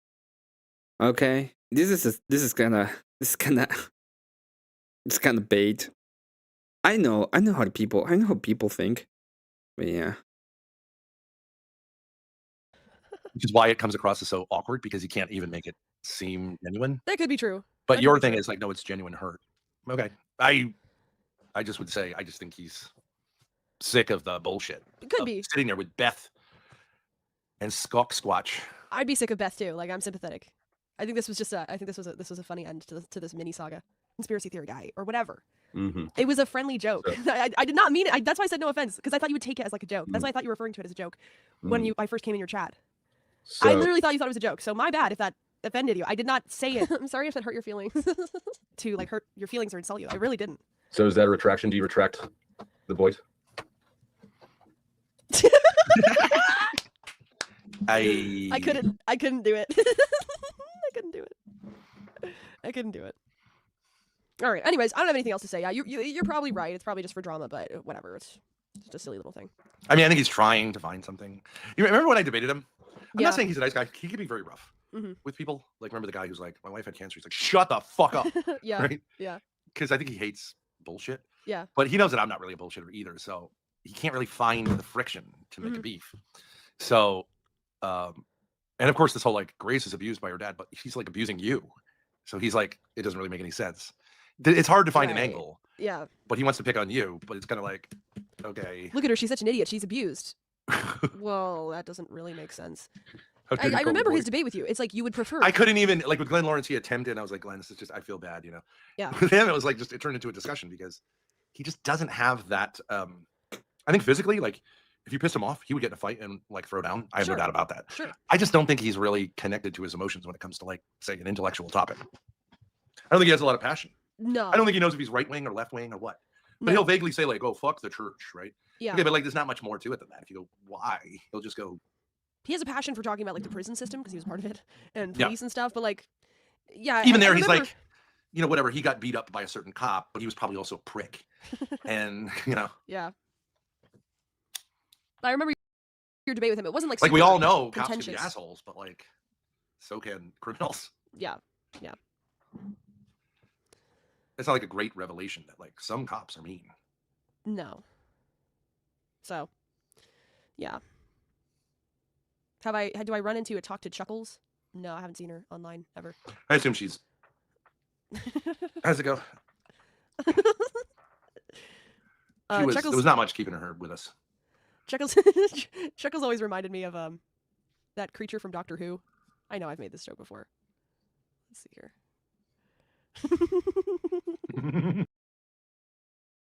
Okay, this is kind of bait. I know how people think, but yeah. Which is why it comes across as so awkward because you can't even make it seem genuine. That could be true. But That your could be thing true. is like, no, it's genuine hurt. Okay. I just would say I just think he's sick of the bullshit. It could of be. sitting there with Beth and Squatch. I'd be sick of Beth too. Like I'm sympathetic. I think this was just I think this was a funny end to this mini saga. Conspiracy theory guy or whatever. Mm-hmm. It was a friendly joke. So- I did not mean it. That's why I said no offense because I thought you would take it as like a joke. That's why I thought you were referring to it as a joke when I first came in your chat. I literally thought you thought it was a joke. So my bad if that offended you. I did not say it. I'm sorry if that hurt your feelings. To like hurt your feelings or insult you. I really didn't. So is that a retraction? Do you retract the voice? I couldn't do it. I couldn't do it. All right. Anyways, I don't have anything else to say. Yeah, you're probably right. It's probably just for drama, but whatever. It's just a silly little thing. I mean, I think he's trying to find something. You remember when I debated him? I'm Yeah. not saying he's a nice guy. He can be very rough Mhm. with people. Like, remember the guy who's like, my wife had cancer. He's like, shut the fuck up. Yeah. Right? Yeah. Because I think he hates bullshit. Yeah. But he knows that I'm not really a bullshitter either. So he can't really find the friction to make a Mhm. beef. So, and of course, this whole like Grace is abused by her dad, but he's like abusing you. So he's like, it doesn't really make any sense. It's hard to find an Right. angle, Yeah. but he wants to pick on you. But it's kind of like, okay. Look at her. She's such an idiot. She's abused. Well, that doesn't really make sense. How dare you I call me remember boy? his debate with you. It's like you would prefer. I couldn't even like with Glenn Lawrence. He attempted. And I was like, Glenn, this is just. I feel bad, you know. Yeah. With him, it was like just it turned into a discussion because he just doesn't have that. I think physically, like if you pissed him off, he would get in a fight and like throw down. I have Sure. no doubt about that. Sure. I just don't think he's really connected to his emotions when it comes to like say an intellectual topic. I don't think he has a lot of passion. No. I don't think he knows if he's right wing or left wing or what. But No. he'll vaguely say like, "Oh, fuck the church," right? Yeah. Okay, but like there's not much more to it than that. If you go, why? He'll just go, He has a passion for talking about like the prison system because he was part of it and Yeah. police and stuff. But like, yeah. even I there, he's remember- like, you know, whatever. He got beat up by a certain cop, but he was probably also a prick. And you know, Yeah. I remember your debate with him. It wasn't like like we super all know cops can be contentious. assholes, but like so can criminals. Yeah. Yeah. It's not like a great revelation that like some cops are mean. No. So, yeah. Do I run into a talk to Chuckles? No, I haven't seen her online ever. I assume she's. How's it go? She was, Chuckles, there was not much keeping her with us. Chuckles, Chuckles always reminded me of that creature from Doctor Who. I know I've made this joke before. Let's see here.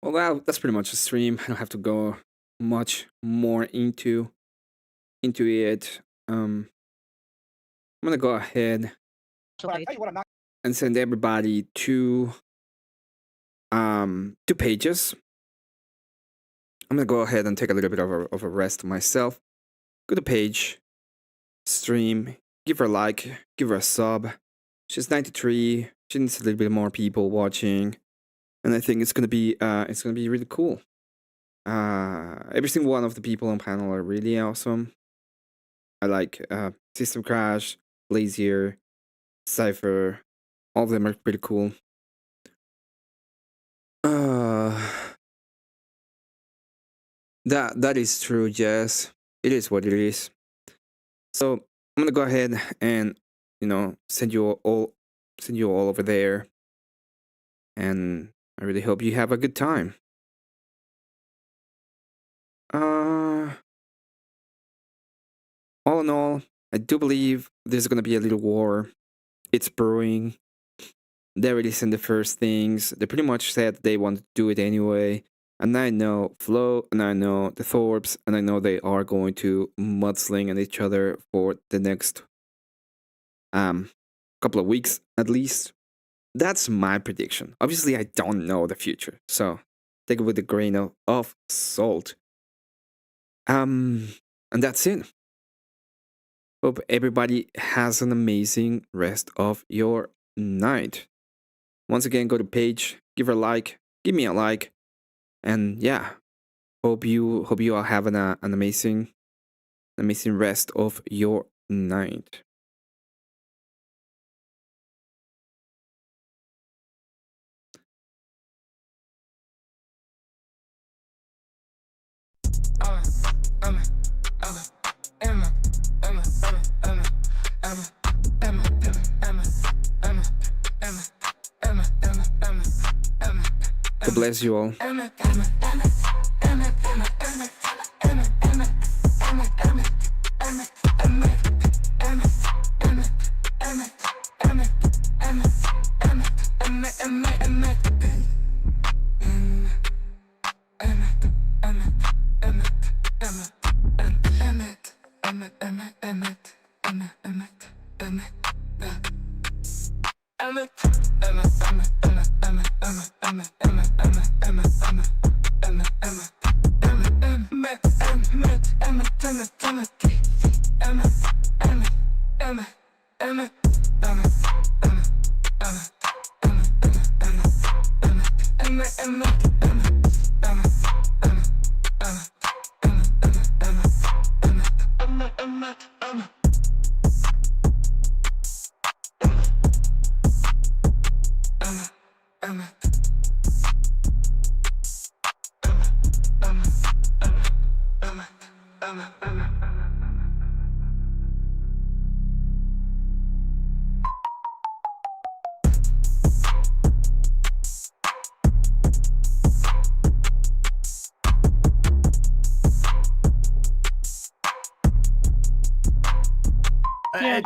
Well, that's pretty much the stream. I don't have to go much more into it. I'm gonna go ahead and send everybody to pages. I'm gonna go ahead and take a little bit of a rest myself. Go to page, stream, give her a like, give her a sub. She's 93. She needs a little bit more people watching, and I think it's gonna be really cool. Every single one of the people on panel are really awesome. I like System Crash, Blazier, Cypher. All of them are pretty cool. That is true, Jess. It is what it is. So I'm gonna go ahead and send you all over there, and I really hope you have a good time. All in all, I do believe there's gonna be a little war. It's brewing. They already sent the first things. They pretty much said they want to do it anyway. And I know Flo, and I know the Thorbs, and I know they are going to mudsling at each other for the next couple of weeks at least. That's my prediction. Obviously, I don't know the future, so take it with a grain of salt. And that's it. Hope everybody has an amazing rest of your night. Once again, go to page, give her a like, give me a like. And yeah, hope you are having an amazing rest of your night. God bless you all.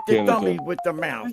The dummy with the mouse.